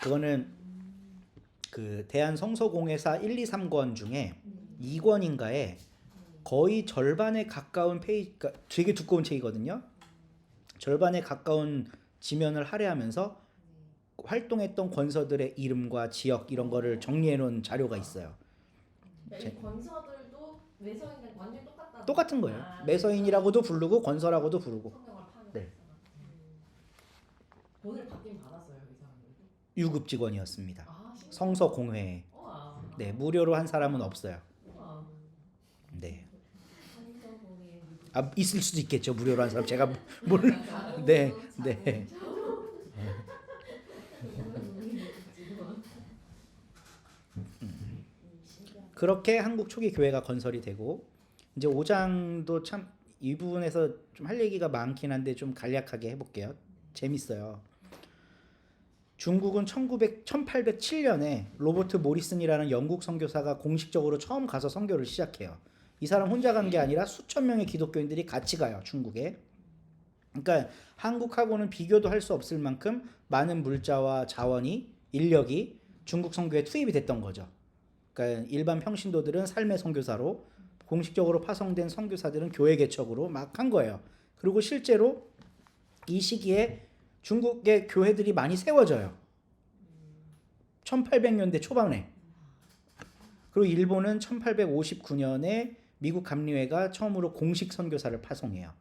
그거는 그 대한성서공회사 1, 2, 3권 중에 2권인가에 거의 절반에 가까운 페이지가 되게 두꺼운 책이거든요. 절반에 가까운 지면을 할애하면서 활동했던 권서들의 이름과 지역 이런 거를 정리해 놓은 자료가 있어요. 이 권서들도 매서인이랑 완전 똑같다. 똑같은 거예요. 매서인이라고도 부르고 권서라고도 부르고. 성경을 파는 네. 돈을 받긴 받았어요, 이 사람들도. 유급 직원이었습니다. 진짜? 성서공회에. 네, 무료로 한 사람은 없어요. 네. 아, 있을 수도 있겠죠. 무료로 한 사람 제가 네, 네. 그렇게 한국 초기 교회가 건설이 되고 이제 5장도 참 이 부분에서 좀 할 얘기가 많긴 한데 좀 간략하게 해볼게요. 재밌어요. 중국은 1807년에 로버트 모리슨이라는 영국 선교사가 공식적으로 처음 가서 선교를 시작해요. 이 사람 혼자 간 게 아니라 수천 명의 기독교인들이 같이 가요. 중국에. 그러니까 한국하고는 비교도 할 수 없을 만큼 많은 물자와 자원이 인력이 중국 선교에 투입이 됐던 거죠. 그러니까 일반 평신도들은 삶의 선교사로 공식적으로 파송된 선교사들은 교회 개척으로 막 한 거예요. 그리고 실제로 이 시기에 중국의 교회들이 많이 세워져요. 1800년대 초반에. 그리고 일본은 1859년에 미국 감리회가 처음으로 공식 선교사를 파송해요.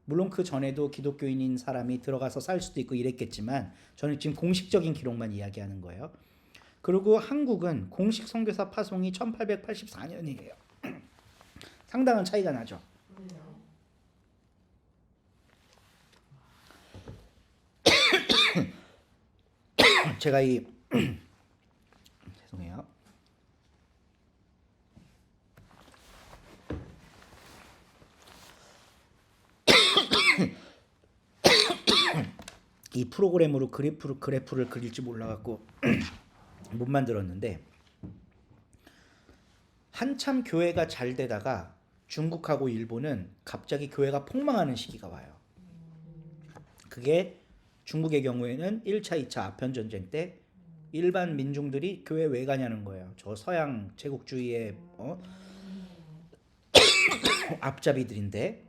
물론 그 전에도 기독교인인 사람이 들어가서 살 수도 있고 이랬겠지만 저는 지금 공식적인 기록만 이야기하는 거예요. 그리고 한국은 공식 선교사 파송이 1884년이에요. 상당한 차이가 나죠. 그래요. 제가 이 죄송해요. 이 프로그램으로 그래프를 그릴지 몰라갖고 못 만들었는데 한참 교회가 잘 되다가 중국하고 일본은 갑자기 교회가 폭망하는 시기가 와요. 그게 중국의 경우에는 1차, 2차 아편전쟁 때 일반 민중들이 교회 왜 가냐는 거예요. 저 서양 제국주의의 앞잡이들인데,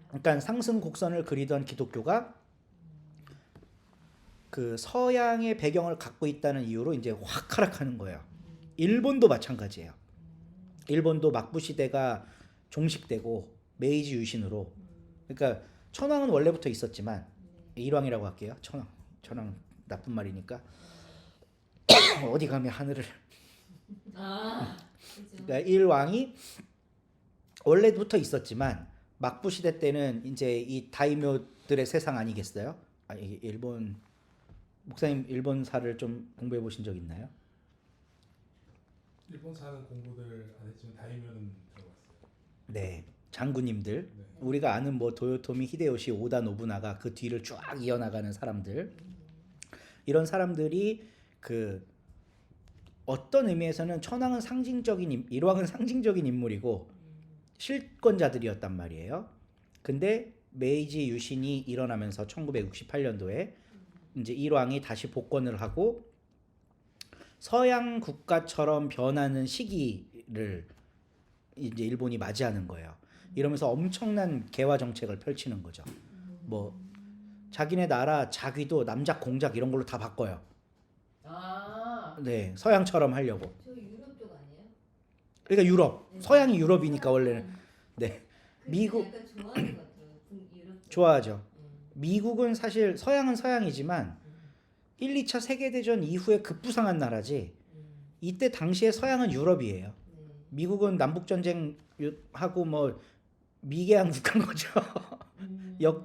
그러니까 상승 곡선을 그리던 기독교가 그 서양의 배경을 갖고 있다는 이유로 이제 확 하락하는 거예요. 일본도 마찬가지예요. 일본도 막부 시대가 종식되고 메이지 유신으로, 그러니까 천황은 원래부터 있었지만 일왕이라고 할게요. 천황 나쁜 말이니까 어디 가면 하늘을 그죠. 그러니까 일왕이 원래부터 있었지만 막부 시대 때는 이제 이 다이묘들의 세상 아니겠어요? 아니 일본 목사님 일본사를 좀 공부해 보신 적 있나요? 일본 사는 공부들 안 했지만 다이면은 들어봤어요. 네, 장군님들 네. 우리가 아는 뭐 도요토미 히데요시 오다 노부나가 그 뒤를 쫙 이어나가는 사람들, 이런 사람들이 그 어떤 의미에서는 천황은 상징적인 일왕은 상징적인 인물이고 실권자들이었단 말이에요. 근데 메이지 유신이 일어나면서 1968년도에 이제 일왕이 다시 복권을 하고 서양 국가처럼 변하는 시기를 이제 일본이 맞이하는 거예요. 이러면서 엄청난 개화 정책을 펼치는 거죠. 뭐 자기네 나라 자귀도 남작 공작 이런 걸로 다 바꿔요. 아, 네, 서양처럼 하려고. 저 유럽 쪽 아니에요? 그러니까 유럽, 서양이 유럽이니까 원래는. 네, 미국 약간 좋아하는 것 같아요. 유럽 쪽. 좋아하죠. 미국은 사실 서양은 서양이지만 1, 2차 세계대전 이후에 급부상한 나라지 이때 당시에 서양은 유럽이에요. 네. 미국은 남북전쟁 하고 뭐 미개한 국가인 거죠.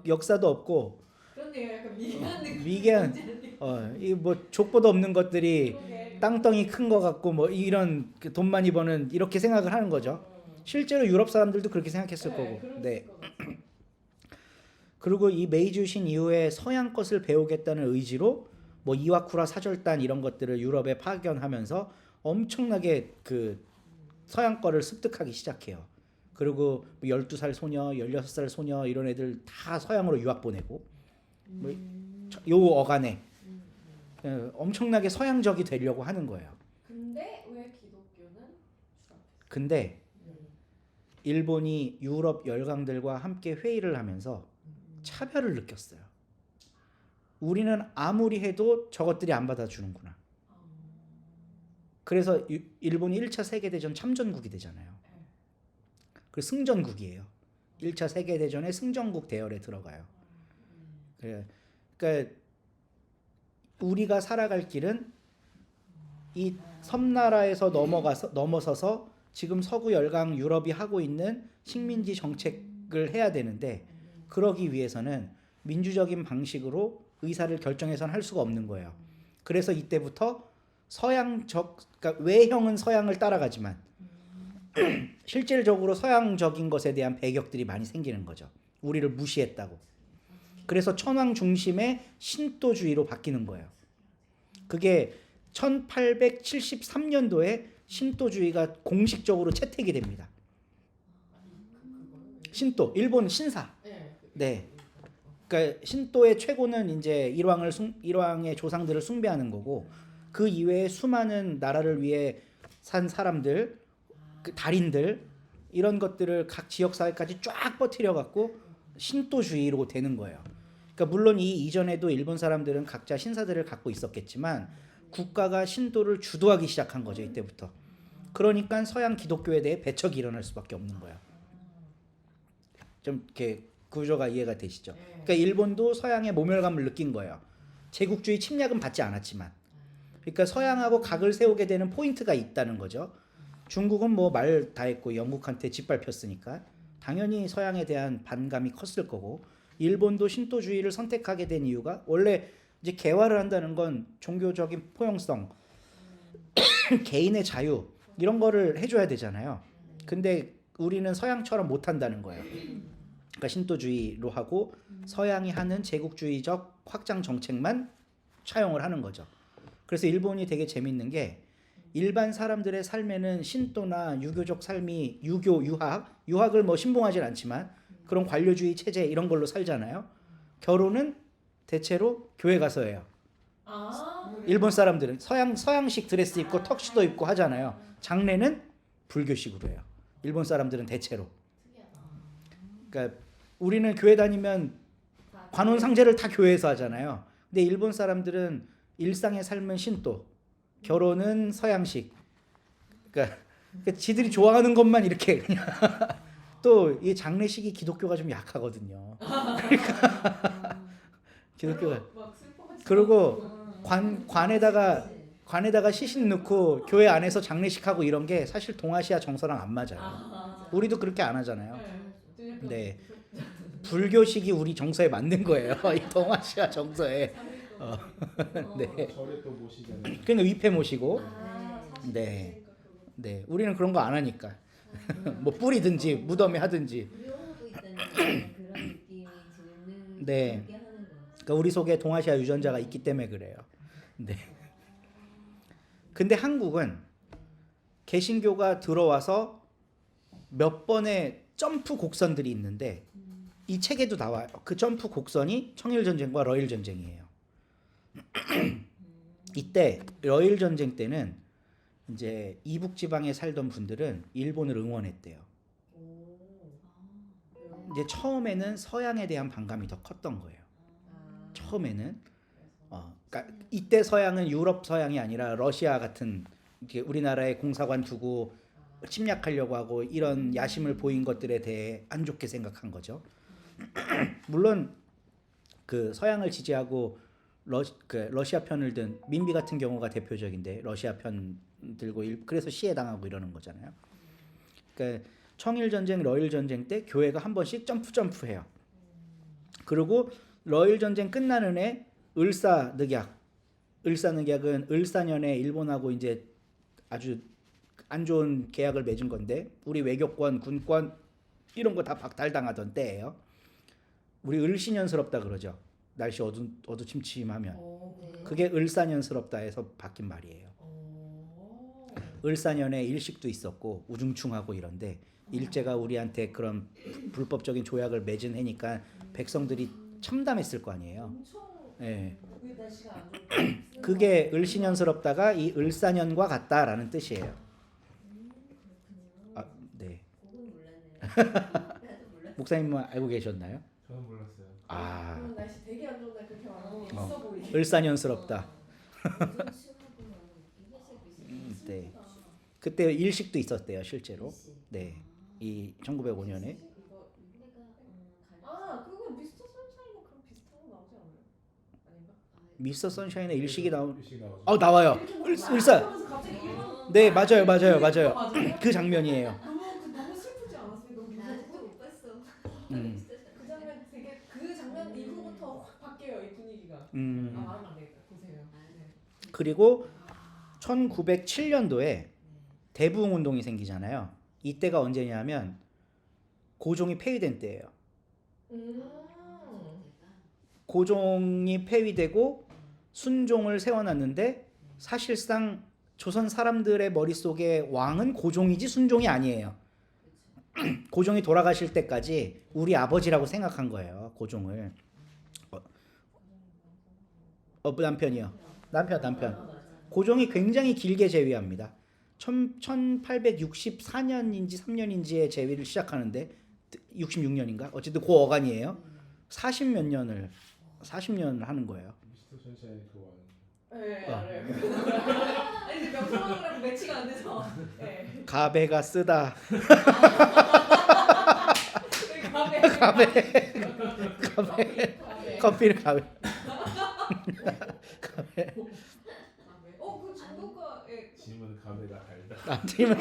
역사도 없고 그런데요, 약간 미개한 느낌. 미개한 이 뭐 족보도 없는 것들이 그러게. 땅덩이 큰 거 같고 뭐 이런 돈 많이 버는 이렇게 생각을 하는 거죠. 실제로 유럽 사람들도 그렇게 생각했을 거고. 네. 그리고 이 메이지 유신 이후에 서양 것을 배우겠다는 의지로 뭐 이와쿠라 사절단 이런 것들을 유럽에 파견하면서 엄청나게 그 서양 거를 습득하기 시작해요. 그리고 12살 소녀, 16살 소녀 이런 애들 다 서양으로 유학 보내고 뭐 요 어간에 엄청나게 서양적이 되려고 하는 거예요. 근데 왜 기독교는 추락했어요? 근데 일본이 유럽 열강들과 함께 회의를 하면서 차별을 느꼈어요. 우리는 아무리 해도 저것들이 안 받아주는구나. 그래서 일본이 1차 세계대전 참전국이 되잖아요. 그 승전국이에요. 1차 세계대전의 승전국 대열에 들어가요. 그러니까 우리가 살아갈 길은 이 섬나라에서 넘어서서 지금 서구 열강 유럽이 하고 있는 식민지 정책을 해야 되는데, 그러기 위해서는 민주적인 방식으로 의사를 결정해서는 할 수가 없는 거예요. 그래서 이때부터 그러니까 외형은 서양을 따라가지만 실질적으로 서양적인 것에 대한 배격들이 많이 생기는 거죠. 우리를 무시했다고. 그래서 천황 중심의 신도주의로 바뀌는 거예요. 그게 1873년도에 신도주의가 공식적으로 채택이 됩니다. 신도, 일본 신사. 네. 그러니까 신도의 최고는 이제 일왕의 조상들을 숭배하는 거고, 그 이외에 수많은 나라를 위해 산 사람들, 그 달인들 이런 것들을 각 지역 사회까지 쫙 퍼뜨려 갖고 신도주의로 되는 거예요. 그러니까 물론 이 이전에도 일본 사람들은 각자 신사들을 갖고 있었겠지만 국가가 신도를 주도하기 시작한 거죠. 이때부터. 그러니까 서양 기독교에 대해 배척이 일어날 수밖에 없는 거야. 좀 이렇게 구조가 이해가 되시죠? 그러니까 일본도 서양의 모멸감을 느낀 거예요. 제국주의 침략은 받지 않았지만. 그러니까 서양하고 각을 세우게 되는 포인트가 있다는 거죠. 중국은 뭐 말 다 했고 영국한테 짓밟혔으니까 당연히 서양에 대한 반감이 컸을 거고, 일본도 신도주의를 선택하게 된 이유가 원래 이제 개화를 한다는 건 종교적인 포용성, 개인의 자유 이런 거를 해줘야 되잖아요. 근데 우리는 서양처럼 못 한다는 거예요. 그러니까 신도주의로 하고 서양이 하는 제국주의적 확장 정책만 차용을 하는 거죠. 그래서 일본이 되게 재밌는 게 일반 사람들의 삶에는 신도나 유교적 삶이 유학을 뭐 신봉하진 않지만 그런 관료주의 체제 이런 걸로 살잖아요. 결혼은 대체로 교회 가서 해요. 일본 사람들은 서양식 드레스 입고 턱시도 입고 하잖아요. 장례는 불교식으로 해요. 일본 사람들은 대체로. 그러니까 우리는 교회 다니면 관혼 상제를 다 교회에서 하잖아요. 근데 일본 사람들은 일상의 삶은 신도, 결혼은 서양식. 그러니까 지들이 좋아하는 것만 이렇게 그냥 또 이 장례식이 기독교가 좀 약하거든요. 그러니까 기독교가 그리고 관에다가 시신 넣고 교회 안에서 장례식 하고 이런 게 사실 동아시아 정서랑 안 맞아요. 우리도 그렇게 안 하잖아요. 네. 불교식이 우리 정서에 맞는 거예요. 이 동아시아 정서에. 네. 절에 또 모시잖아요. 그러니까 위패 모시고. 네. 네. 우리는 그런 거 안 하니까. 뭐 뿌리든지 무덤에 하든지. 무료하고 있다는 그런 느낌이 드는 네. 그렇게 하는 거. 그러니까 우리 속에 동아시아 유전자가 있기 때문에 그래요. 네. 근데 한국은 개신교가 들어와서 몇 번의 점프 곡선들이 있는데 이 책에도 나와요. 그 점프 곡선이 청일전쟁과 러일전쟁이에요. 이때 러일전쟁 때는 이제 이북 지방에 살던 분들은 일본을 응원했대요. 이제 처음에는 서양에 대한 반감이 더 컸던 거예요. 처음에는 그러니까 이때 서양은 유럽 서양이 아니라 러시아 같은 이렇게 우리나라에 공사관 두고 침략하려고 하고 이런 야심을 보인 것들에 대해 안 좋게 생각한 거죠. 물론 그 서양을 지지하고 러시아 편을 든 민비 같은 경우가 대표적인데 러시아 편 들고 그래서 시해 당하고 이러는 거잖아요. 그러니까 청일 전쟁, 러일 전쟁 때 교회가 한 번씩 점프해요. 그리고 러일 전쟁 끝나는 해 을사늑약. 을사늑약은 을사년에 일본하고 이제 아주 안 좋은 계약을 맺은 건데 우리 외교권, 군권 이런 거 다 박탈당하던 때예요. 우리 을신연스럽다 그러죠. 날씨 어두침침하면. 그게 을사년스럽다 해서 바뀐 말이에요. 을사년에 일식도 있었고 우중충하고 이런데 일제가 우리한테 그런 불법적인 조약을 맺은 해니까 백성들이 참담했을 거 아니에요. 예. 그게 을신연스럽다가 이 을사년과 같다라는 뜻이에요. 아, 네. 그건 몰랐네요. 나도 몰랐어. 목사님은 알고 계셨나요? 저는 몰랐어요. 아, 그런 날씨 되게 안 좋은 날 그렇게 말하는 게 있어 보이게. 을사년스럽다. 네. 그때 일식도 있었대요, 실제로. 네. 이 1905년에. 그건 미스터 선샤인은 그럼 비슷한 거 나오지 않아요? 아닌가? 미스터 선샤인에 일식이 나온. 일식이 나오죠. 나와요. 을사. 네, 맞아요. 맞아요. 그 장면이에요. 너무 슬프지 않았어요? 너무 나 아직도 무섭고. 못 봤어. 그 장면 되게 그 장면 이후부터 확 바뀌어요 이 분위기가. 말하면 안 되겠다. 보세요. 네. 그리고 1907년도에 대부흥 운동이 생기잖아요. 이때가 언제냐면 고종이 폐위된 때예요. 고종이 폐위되고 순종을 세워놨는데 사실상 조선 사람들의 머릿속에 왕은 고종이지 순종이 아니에요. 고종이 돌아가실 때까지 우리 아버지라고 생각한 거예요. 고종을. 남편이요. 남편. 고종이 굉장히 길게 재위합니다. 1864년인지 3년인지에 재위를 시작하는데 66년인가? 어쨌든 그 어간이에요. 40몇 년을 40년 하는 거예요. 미스터 선샤인 그 왕. 네, 알아요. 아니 근데 명성황후랑 매치가 안 돼서. 네. 가베가 쓰다. 가베. 커피를 가베. 그 중국어에 짐은 가베가 달다. 아, 팀은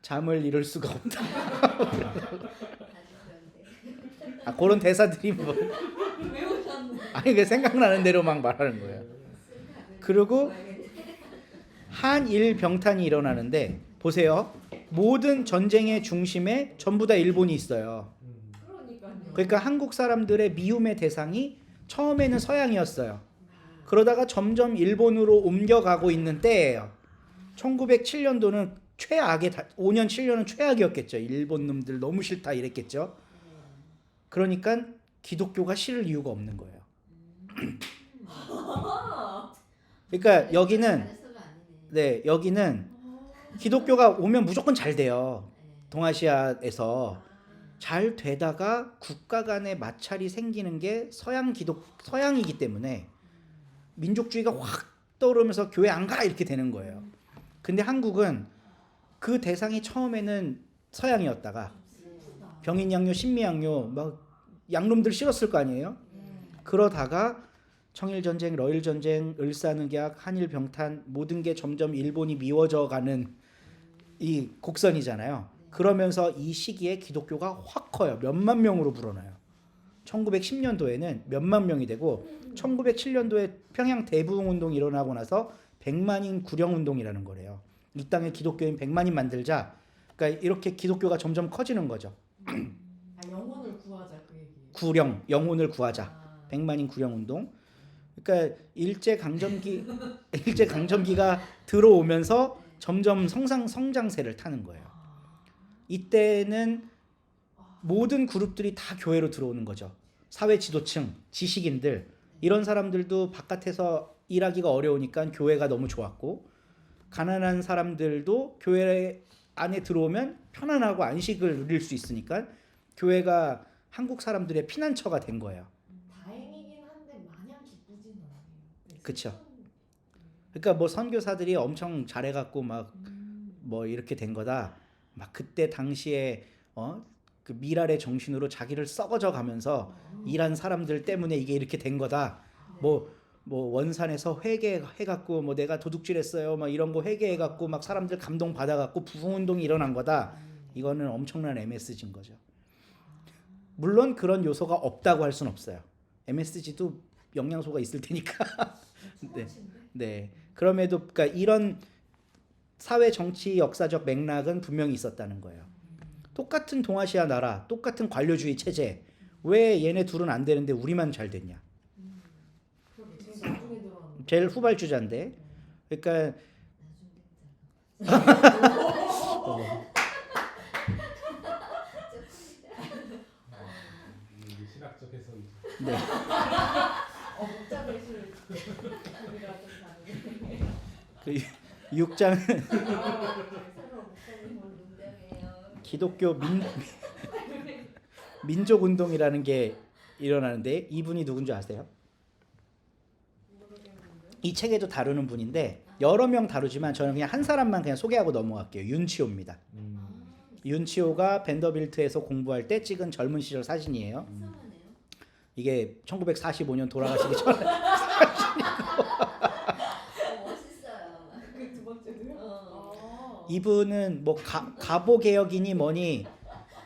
잠을 이룰 수가 없다. 아, 그런 대사들이 뭐 외우셨네. 아니 그 생각나는 대로 막 말하는 거예요. 그리고 한일 병탄이 일어나는데 보세요. 모든 전쟁의 중심에 전부 다 일본이 있어요. 그러니까요. 그러니까 한국 사람들의 미움의 대상이 처음에는 서양이었어요. 그러다가 점점 일본으로 옮겨가고 있는 때예요. 1907년도는 최악의 5년 7년은 최악이었겠죠. 일본 놈들 너무 싫다 이랬겠죠. 그러니까 기독교가 싫을 이유가 없는 거예요. 그러니까 여기는 기독교가 오면 무조건 잘 돼요. 동아시아에서 잘 되다가 국가 간의 마찰이 생기는 게 서양이기 때문에 민족주의가 확 떠오르면서 교회 안 가 이렇게 되는 거예요. 근데 한국은 그 대상이 처음에는 서양이었다가 병인양요, 신미양요 막 양놈들 싫었을 거 아니에요. 그러다가 청일전쟁, 러일전쟁, 을사늑약, 한일병탄 모든 게 점점 일본이 미워져 가는 이 곡선이잖아요. 그러면서 이 시기에 기독교가 확 커요. 몇만 명으로 불어나요. 1910년도에는 몇만 명이 되고 1907년도에 평양 대부흥운동이 일어나고 나서 100만인 구령운동이라는 거래요. 이 땅에 기독교인 100만인 만들자. 그러니까 이렇게 기독교가 점점 커지는 거죠. 영혼을 구하자 그 얘기. 구령, 영혼을 구하자. 100만인 구령운동. 그러니까 일제 강점기가 들어오면서 점점 성장세를 타는 거예요. 이때는 모든 그룹들이 다 교회로 들어오는 거죠. 사회 지도층, 지식인들 이런 사람들도 바깥에서 일하기가 어려우니까 교회가 너무 좋았고 가난한 사람들도 교회 안에 들어오면 편안하고 안식을 누릴 수 있으니까 교회가 한국 사람들의 피난처가 된 거예요. 다행이긴 한데 마냥 기쁘지는 않아요. 그렇죠. 그러니까 뭐 선교사들이 엄청 잘해갖고 막 뭐 이렇게 된 거다. 막 그때 당시에 그 미랄의 정신으로 자기를 썩어져 가면서 일한 사람들 때문에 이게 이렇게 된 거다. 뭐 원산에서 회개해갖고 뭐 내가 도둑질했어요. 막 이런 거 회개해갖고 막 사람들 감동 받아갖고 부흥운동이 일어난 거다. 이거는 엄청난 MSG인 거죠. 물론 그런 요소가 없다고 할 수는 없어요. MSG도 영양소가 있을 테니까. 네. 그럼에도 그러니까 이런 사회 정치 역사적 맥락은 분명히 있었다는 거예요. 똑같은 동아시아 나라, 똑같은 관료주의 체제. 왜 얘네 둘은 안 되는데 우리만 잘 됐냐? 제일 후발주자인데. 그러니까 신학적 해석이죠. 네. 목자배실 우리가 좀 다르게. 그 6장은 기독교 민족 운동이라는 게 일어나는데 이분이 누군지 아세요? 이 책에도 다루는 분인데 여러 명 다루지만 저는 그냥 한 사람만 그냥 소개하고 넘어갈게요. 윤치호입니다. 윤치호가 밴더빌트에서 공부할 때 찍은 젊은 시절 사진이에요. 이게 1945년 돌아가시기 전에 멋있어요. 그 두 번째도요? 이분은 뭐 가보 개혁이니 뭐니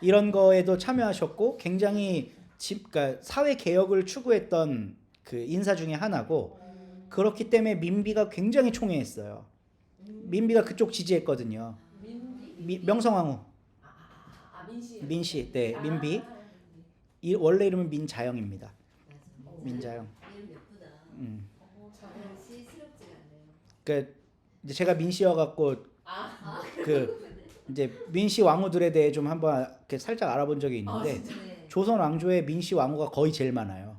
이런 거에도 참여하셨고 굉장히 그러니까 사회 개혁을 추구했던 그 인사 중에 하나고 그렇기 때문에 민비가 굉장히 총애했어요. 민비가 그쪽 지지했거든요. 명성황후. 민씨. 민씨, 네, 민비. 원래 이름은 민자영입니다. 민자영. 이름 예쁘다. 시스럽지가 않네요. 그러니까 이제 제가 민씨여 갖고 그 이제 민씨 왕후들에 대해 좀 한번 이렇게 살짝 알아본 적이 있는데 조선 왕조에 민씨 왕후가 거의 제일 많아요.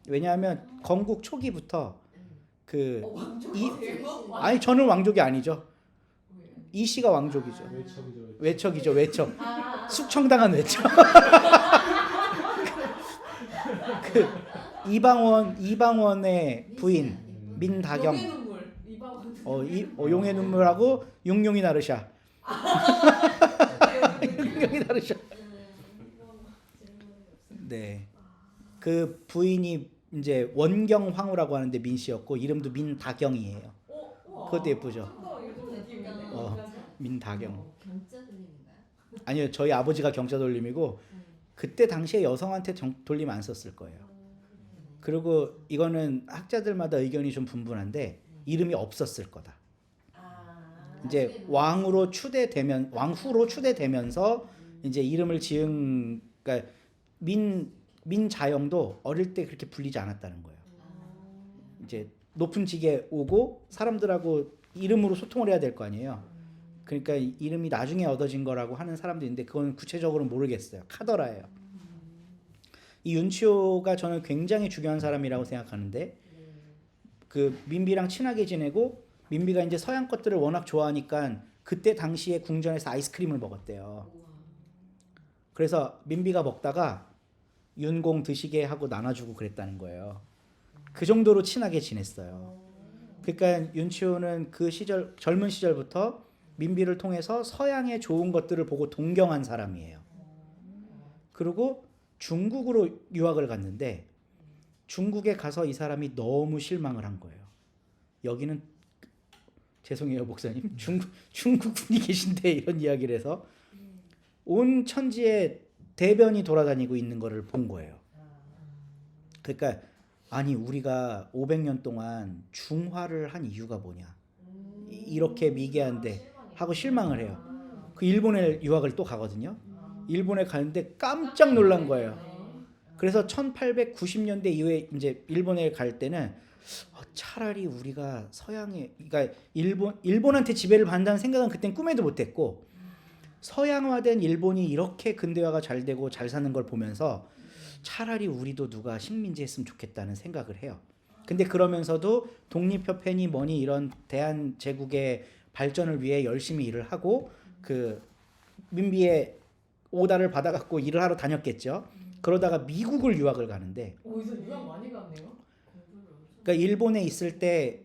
왜냐하면 건국 초기부터 그 아니 저는 왕족이 아니죠. 이 씨가 왕족이죠. 외척이죠. 외척. 숙청당한 외척. 그 이방원의 부인 민다경. 용의 눈물 이방원. 용의 눈물하고 용용이 나르샤. 용용이 나르샤. 네. 그 부인이 이제 원경황후라고 하는데 민 씨였고 이름도 민다경이에요. 그것도 예쁘죠. 민다경. 경자 돌림인가요? 아니요, 저희 아버지가 경자 돌림이고 그때 당시에 여성한테 돌림 안 썼을 거예요. 그리고 이거는 학자들마다 의견이 좀 분분한데 이름이 없었을 거다. 이제 왕후로 추대되면서 이제 이름을 지은, 그러니까 민자영도 어릴 때 그렇게 불리지 않았다는 거예요. 이제 높은 직에 오고 사람들하고 이름으로 소통을 해야 될 거 아니에요. 그러니까 이름이 나중에 얻어진 거라고 하는 사람도 있는데 그건 구체적으로 모르겠어요. 카더라예요. 이 윤치호가 저는 굉장히 중요한 사람이라고 생각하는데 그 민비랑 친하게 지내고 민비가 이제 서양 것들을 워낙 좋아하니까 그때 당시에 궁전에서 아이스크림을 먹었대요. 그래서 민비가 먹다가 윤공 드시게 하고 나눠주고 그랬다는 거예요. 그 정도로 친하게 지냈어요. 그러니까 윤치호는 그 시절, 젊은 시절부터 민비를 통해서 서양의 좋은 것들을 보고 동경한 사람이에요. 그리고 중국으로 유학을 갔는데 중국에 가서 이 사람이 너무 실망을 한 거예요. 여기는, 죄송해요 목사님, 중국 분이 계신데 이런 이야기를 해서 온 천지에 대변이 돌아다니고 있는 거를 본 거예요. 그러니까 아니 우리가 500년 동안 중화를 한 이유가 뭐냐, 이렇게 미개한데 하고 실망을 해요. 그 일본에 유학을 또 가거든요. 일본에 가는데 깜짝 놀란 거예요. 그래서 1890년대 이후에 이제 일본에 갈 때는 차라리 우리가 서양에, 그러니까 일본한테 지배를 받는다는 생각은 그땐 꿈에도 못했고 서양화된 일본이 이렇게 근대화가 잘 되고 잘 사는 걸 보면서 차라리 우리도 누가 식민지 했으면 좋겠다는 생각을 해요. 근데 그러면서도 독립협회니 뭐니 이런 대한제국의 발전을 위해 열심히 일을 하고 그 민비의 오다를 받아갖고 일을 하러 다녔겠죠. 그러다가 미국을 유학을 가는데 어디서 유학 많이 갔네요. 그러니까 일본에 있을 때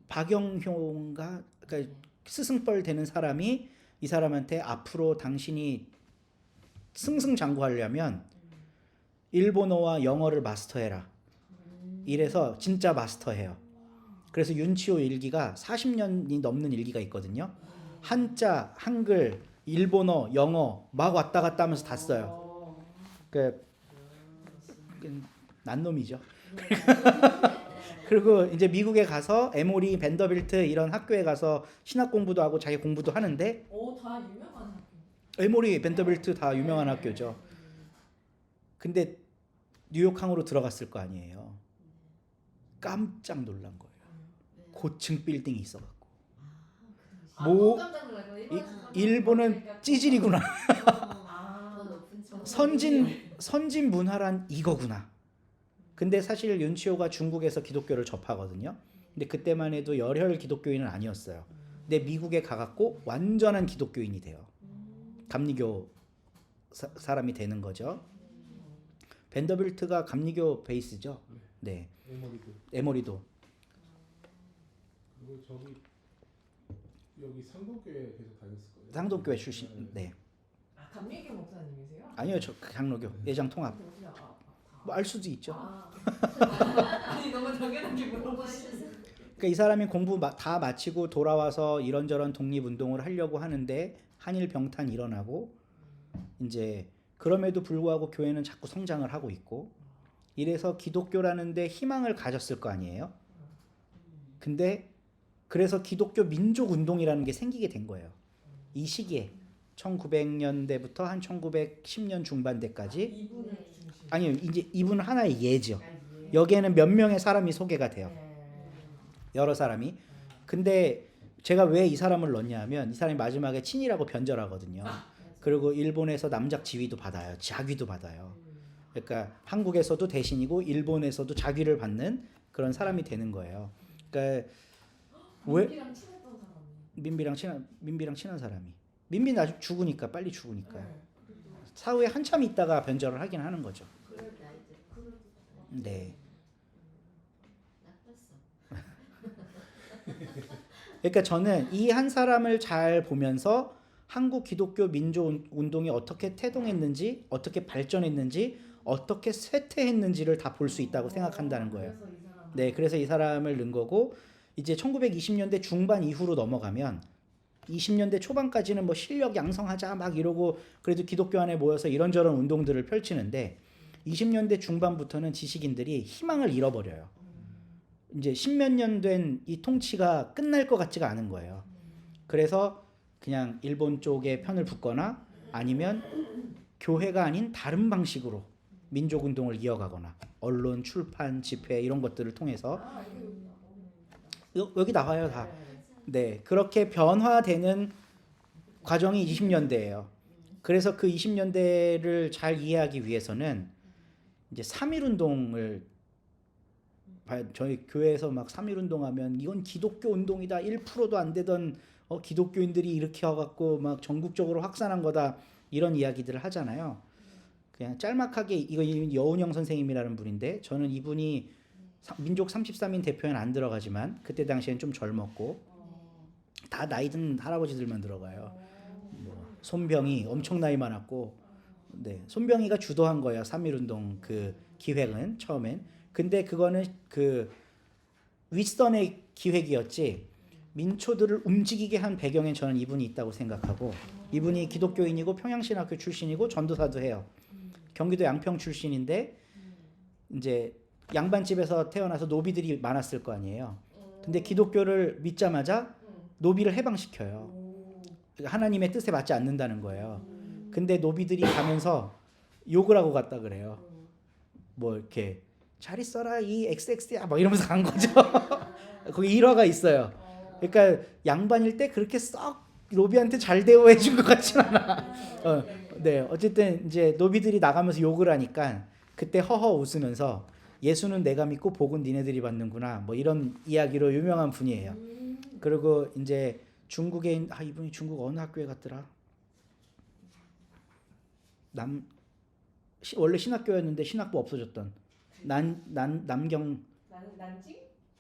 박영효인가, 그러니까 스승뻘 되는 사람이 이 사람한테 앞으로 당신이 승승장구하려면 일본어와 영어를 마스터해라. 이래서 진짜 마스터해요. 그래서 윤치호 일기가 40년이 넘는 일기가 있거든요. 한자, 한글, 일본어, 영어 막 왔다 갔다 하면서 다 써요. 그 난놈이죠. 그리고 이제 미국에 가서 에모리, 벤더빌트 이런 학교에 가서 신학 공부도 하고 자기 공부도 하는데 다 유명한 학교. 에모리, 벤더빌트 다 유명한 학교죠. 근데 뉴욕항으로 들어갔을 거 아니에요. 깜짝 놀란 거예요. 고층 빌딩이 있어갖고 일본은 찌질이구나. 선진 문화란 이거구나. 근데 사실 윤치호가 중국에서 기독교를 접하거든요. 근데 그때만 해도 열혈 기독교인은 아니었어요. 근데 미국에 가갖고 완전한 기독교인이 돼요. 감리교 사람이 되는 거죠. 벤더빌트가 감리교 베이스죠. 네. 에모리도. 그리고 여기 상동교회 계속 다녔을 거예요. 상동교회 출신. 네. 감리교 목사님이세요? 아니요, 저 장로교 예장 통합. 뭐 알 수도 있죠. 아니 너무 당연하게 물어보시는. 그러니까 이 사람이 공부 다 마치고 돌아와서 이런저런 독립운동을 하려고 하는데 한일 병탄 일어나고 이제 그럼에도 불구하고 교회는 자꾸 성장을 하고 있고 이래서 기독교라는데 희망을 가졌을 거 아니에요. 근데 그래서 기독교 민족운동이라는 게 생기게 된 거예요. 이 시기에 1900년대부터 한 1910년 중반대까지. 아니요, 이제 이분은 하나의 예죠. 여기에는 몇 명의 사람이 소개가 돼요. 여러 사람이. 근데 제가 왜 이 사람을 넣냐 하면 이 사람이 마지막에 친이라고 변절하거든요. 그리고 일본에서 남작 지위도 받아요. 자귀도 받아요. 그러니까 한국에서도 대신이고 일본에서도 자귀를 받는 그런 사람이 되는 거예요. 그러니까 왜 민비랑 친한 사람이. 민비 나중에 죽으니까 빨리 죽으니까. 사후에 한참 있다가 변절을 하긴 하는 거죠. 네. 나빴어. 그러니까 저는 이 한 사람을 잘 보면서 한국 기독교 민족 운동이 어떻게 태동했는지, 어떻게 발전했는지, 어떻게 쇠퇴했는지를 다 볼 수 있다고 생각한다는 거예요. 그래서 이 사람. 네, 그래서 이 사람을 넣은 거고 이제 1920년대 중반 이후로 넘어가면 20년대 초반까지는 뭐 실력 양성하자 막 이러고 그래도 기독교 안에 모여서 이런저런 운동들을 펼치는데 20년대 중반부터는 지식인들이 희망을 잃어버려요. 이제 십몇 년 된 이 통치가 끝날 것 같지가 않은 거예요. 그래서 그냥 일본 쪽에 편을 붙거나 아니면 교회가 아닌 다른 방식으로 민족운동을 이어가거나 언론, 출판, 집회 이런 것들을 통해서 아, 이거 여기 나와요 다. 네, 그렇게 변화되는 과정이 20년대예요. 그래서 그 20년대를 잘 이해하기 위해서는 이제 3.1 운동을 저희 교회에서 막 3.1 운동하면 이건 기독교 운동이다. 1%도 안 되던 기독교인들이 일으켜갖고 막 전국적으로 확산한 거다. 이런 이야기들을 하잖아요. 그냥 짤막하게 이거 여운형 선생님이라는 분인데 저는 이분이 민족 33인 대표에는 안 들어가지만 그때 당시엔 좀 젊었고 다 나이 든 할아버지들만 들어가요. 뭐 손병희 엄청 나이 많았고, 네, 손병희가 주도한 거예요. 3.1 운동 그 기획은 처음엔. 근데 그거는 그 윗선의 기획이었지 민초들을 움직이게 한 배경엔 저는 이분이 있다고 생각하고 이분이 기독교인이고 평양신학교 출신이고 전도사도 해요. 경기도 양평 출신인데 이제 양반집에서 태어나서 노비들이 많았을 거 아니에요. 근데 기독교를 믿자마자 노비를 해방시켜요. 하나님의 뜻에 맞지 않는다는 거예요. 근데 노비들이 가면서 욕을 하고 갔다 그래요. 뭐 이렇게 잘 있어라 이 XX야 막 이러면서 간 거죠. 거기 일화가 있어요. 그러니까 양반일 때 그렇게 썩 노비한테 잘 대우해 준 것 같진 않아. 네, 어쨌든 이제 노비들이 나가면서 욕을 하니까 그때 허허 웃으면서 예수는 내가 믿고 복은 니네들이 받는구나 뭐 이런 이야기로 유명한 분이에요. 그리고 이제 중국에 이분이 중국 어느 학교에 갔더라? 원래 신학교였는데 신학부 없어졌던 남경 난징?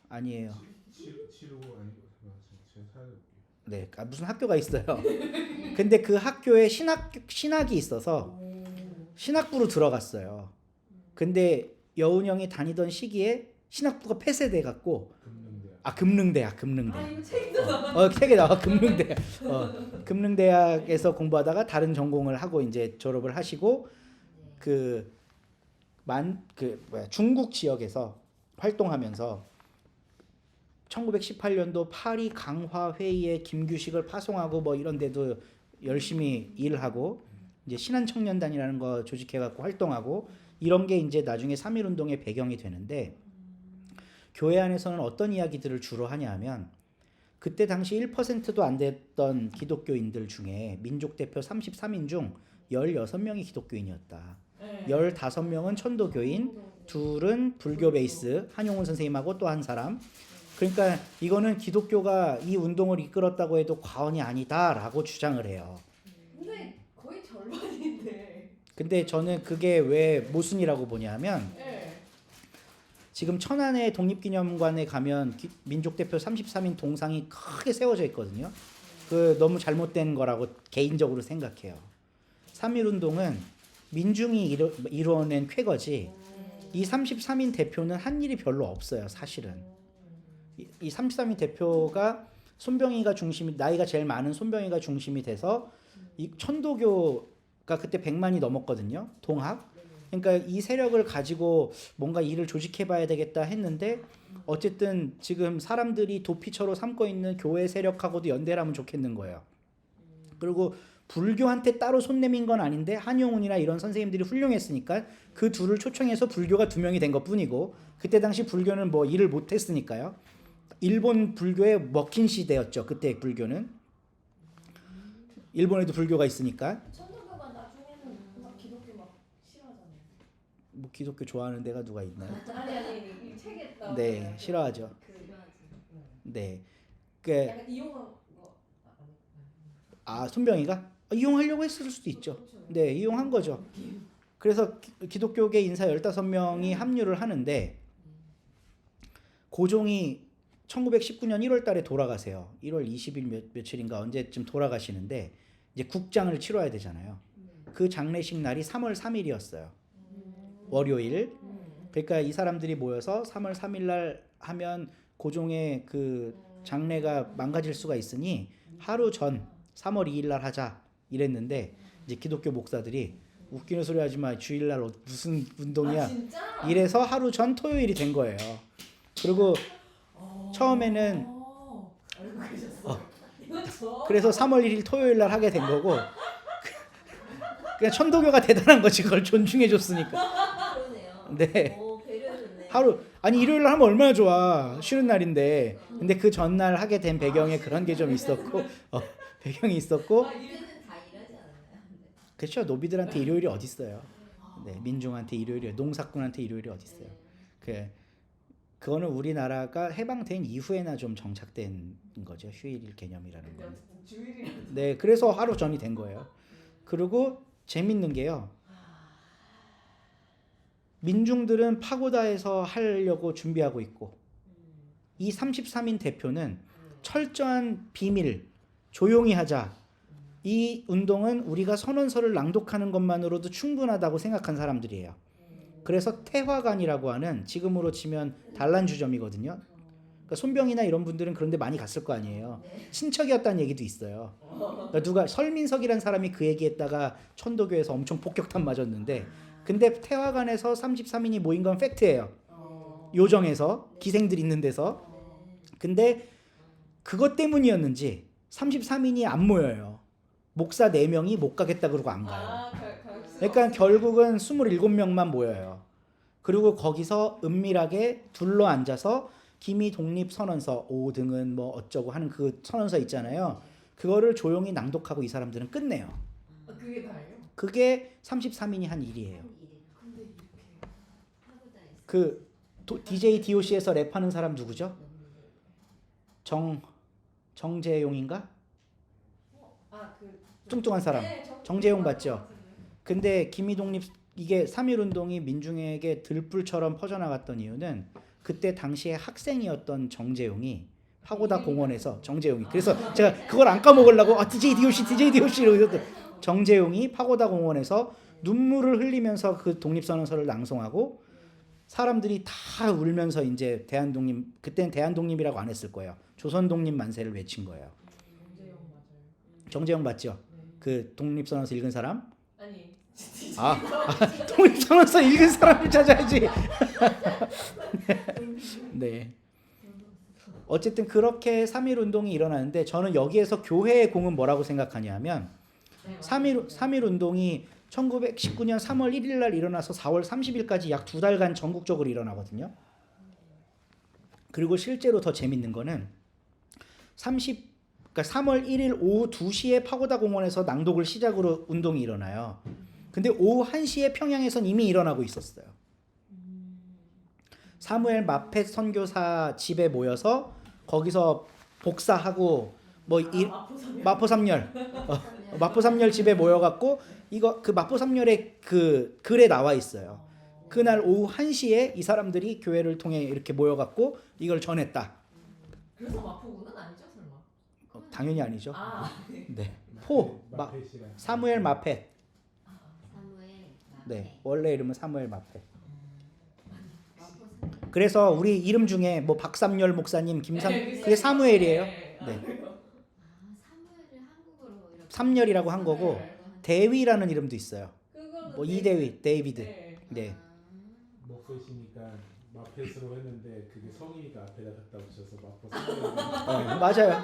아니에요. 치르고 아니고 제가 찾아볼게요. 네, 무슨 학교가 있어요. 근데 그 학교에 신학이 있어서 신학부로 들어갔어요. 근데 여운형이 다니던 시기에 신학부가 폐쇄돼 갖고 금능대학. 아, 이거 책도 나와. 책에 나와 금능대학. 금능대학에서 공부하다가 다른 전공을 하고 이제 졸업을 하시고 중국 지역에서 활동하면서 1918년도 파리 강화 회의에 김규식을 파송하고 뭐 이런 데도 열심히 일하고 이제 신한청년단이라는 거 조직해 갖고 활동하고 이런 게 이제 나중에 3.1 운동의 배경이 되는데 교회 안에서는 어떤 이야기들을 주로 하냐 하면 그때 당시 1%도 안 됐던 기독교인들 중에 민족 대표 33인 중 16명이 기독교인이었다. 15명은 천도교인, 둘은 불교 베이스, 한용운 선생님하고 또 한 사람. 그러니까 이거는 기독교가 이 운동을 이끌었다고 해도 과언이 아니다라고 주장을 해요. 근데 거의 절반인데. 근데 저는 그게 왜 모순이라고 보냐면 지금 천안의 독립기념관에 가면 민족 대표 33인 동상이 크게 세워져 있거든요. 그 너무 잘못된 거라고 개인적으로 생각해요. 3.1 운동은 민중이 이루어낸 쾌거지 이 33인 대표는 한 일이 별로 없어요. 사실은 이 33인 대표가 손병희가 중심이 나이가 제일 많은 손병희가 중심이 돼서 이 천도교가 그때 100만이 넘었거든요. 동학. 그러니까 이 세력을 가지고 뭔가 일을 조직해봐야 되겠다 했는데 어쨌든 지금 사람들이 도피처로 삼고 있는 교회 세력하고도 연대를 하면 좋겠는 거예요. 그리고 불교한테 따로 손 내민 건 아닌데 한용운이나 이런 선생님들이 훌륭했으니까 그 둘을 초청해서 불교가 2명이 된 것뿐이고 그때 당시 불교는 뭐 일을 못했으니까요. 일본 불교에 먹힌 시대였죠. 그때 불교는 일본에도 불교가 있으니까. 천도교가 나중에는 막 기독교 막 싫어하잖아요. 뭐 기독교 좋아하는 데가 누가 있나요? 아니 이 책에 나와. 네, 싫어하죠. 네, 그 약간 이용한 거. 손병희가 이용하려고 했을 수도 있죠. 그렇죠. 네, 이용한 거죠. 그래서 기독교계 인사 15명이 합류를 하는데 고종이 1919년 1월 달에 돌아가세요. 1월 20일 며칠인가 언제쯤 돌아가시는데 이제 국장을 치러야 되잖아요. 그 장례식 날이 3월 3일이었어요. 월요일. 그러니까 이 사람들이 모여서 3월 3일 날 하면 고종의 그 장례가 망가질 수가 있으니 하루 전 3월 2일 날 하자 이랬는데 이제 기독교 목사들이 웃기는 소리 하지 마. 주일날 무슨 운동이야. 아, 진짜? 이래서 하루 전 토요일이 된 거예요. 그리고 처음에는 알고 계셨어. 이건 저. 그래서 3월 1일 토요일 날 하게 된 거고 그냥 천도교가 대단한 거지. 그걸 존중해 줬으니까. 그러네요. 네. 오, 배려줬네. 하루 아니 일요일 날 하면 얼마나 좋아. 쉬는 날인데. 근데 그 전날 하게 된 배경에 그런 게 좀 있었고 배경이 있었고 이때는 다 일하지 않았나요? 네. 그렇죠. 노비들한테 일요일이 어디 있어요. 네, 민중한테 일요일이 농사꾼한테 일요일이 어디 있어요. 그거는 우리나라가 해방된 이후에나 좀 정착된 거죠. 휴일 개념이라는 근데 건. 어쨌든 주일이라서. 네, 그래서 하루 전이 된 거예요. 그리고 재밌는 게요. 민중들은 파고다에서 하려고 준비하고 있고 이 33인 대표는 철저한 비밀, 조용히 하자. 이 운동은 우리가 선언서를 낭독하는 것만으로도 충분하다고 생각한 사람들이에요. 그래서 태화관이라고 하는 지금으로 치면 단란주점이거든요. 그러니까 손병이나 이런 분들은 그런데 많이 갔을 거 아니에요. 친척이었다는 얘기도 있어요. 그러니까 누가 설민석이라는 사람이 그 얘기했다가 천도교에서 엄청 폭격탄 맞았는데 근데 태화관에서 33인이 모인 건 팩트예요. 요정에서 기생들 있는 데서. 근데 그것 때문이었는지 33인이 안 모여요. 목사 4명이 못 가겠다 그러고 안 가요. 그러니까 결국은 27명만 모여요. 그리고 거기서 은밀하게 둘러 앉아서 기미 독립 선언서 5등은 뭐 어쩌고 하는 그 선언서 있잖아요. 그거를 조용히 낭독하고 이 사람들은 끝내요. 그게 다예요? 그게 33인이 한 일이에요. 근데 이렇게 파고다에서. 그 DJ DOC에서 랩하는 사람 누구죠? 정재용인가? 그 뚱뚱한 사람. 정재용 맞죠? 근데 기미독립 이게 3.1 운동이 민중에게 들불처럼 퍼져나갔던 이유는 그때 당시에 학생이었던 정재용이 파고다 공원에서 정재용이 그래서 제가 그걸 안 까먹으려고 DJ DOC 이러고 정재용이 파고다 공원에서 눈물을 흘리면서 그 독립선언서를 낭송하고 사람들이 다 울면서 이제 대한독립 그때는 대한독립이라고 안 했을 거예요. 조선독립 만세를 외친 거예요. 정재영 맞아요. 정재용 맞죠? 그 독립선언서 읽은 사람? 아니. 독립선언서 읽은 사람을 찾아야지. 네. 어쨌든 그렇게 3.1 운동이 일어나는데 저는 여기에서 교회의 공은 뭐라고 생각하냐면 3.1 운동이 1919년 3월 1일 날 일어나서 4월 30일까지 약 2달간 전국적으로 일어나거든요. 그리고 실제로 더 재밌는 거는 그러니까 3월 1일 오후 2시에 파고다 공원에서 낭독을 시작으로 운동이 일어나요. 근데 오후 1시에 평양에선 이미 일어나고 있었어요. 사무엘 마펫 선교사 집에 모여서 거기서 복사하고 뭐 마포삼열 마포삼열 집에 모여갖고 이거 그 마포삼열의 그 글에 나와 있어요. 그날 오후 1시에 이 사람들이 교회를 통해 이렇게 모여갖고 이걸 전했다. 그래서 마포구는 아니죠 설마? 당연히 아니죠. 네. 마펫이랑. 사무엘 마펫. 사무엘. 네. 원래 이름은 사무엘 마펫. 그래서 우리 이름 중에 뭐 박삼열 목사님, 그게 사무엘이에요. 네. 사무엘을 한국어로 이렇게 삼열이라고 한 거고 대위라는 이름도 있어요. 뭐 이대위, 데이비드. 네. 머펫이니까 마펫으로 했는데 그게 성이니까 앞에다 갖다 붙여서 마펫. 맞아요.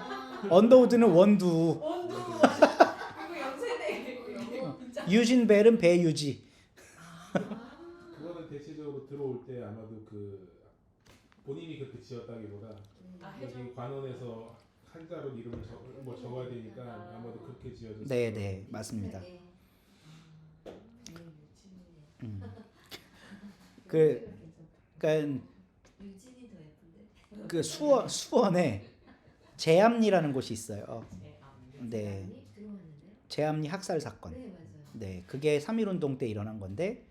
언더우드는 원두. 그리고 연세대. 유진 벨은 배유지. 그거는 대체적으로 들어올 때 아마도 그 본인이 그렇게 지었다기보다 여기 관원에서 한자로 이름을 적어야 되니까 아마도 그렇게 지어졌어요. 네, 맞습니다. 그러니까 유진이 더 예쁜데. 그 수원에 제암리라는 곳이 있어요. 네. 들어왔는데요? 제암리 학살 사건. 네, 맞아요. 네, 그게 3.1운동 때 일어난 건데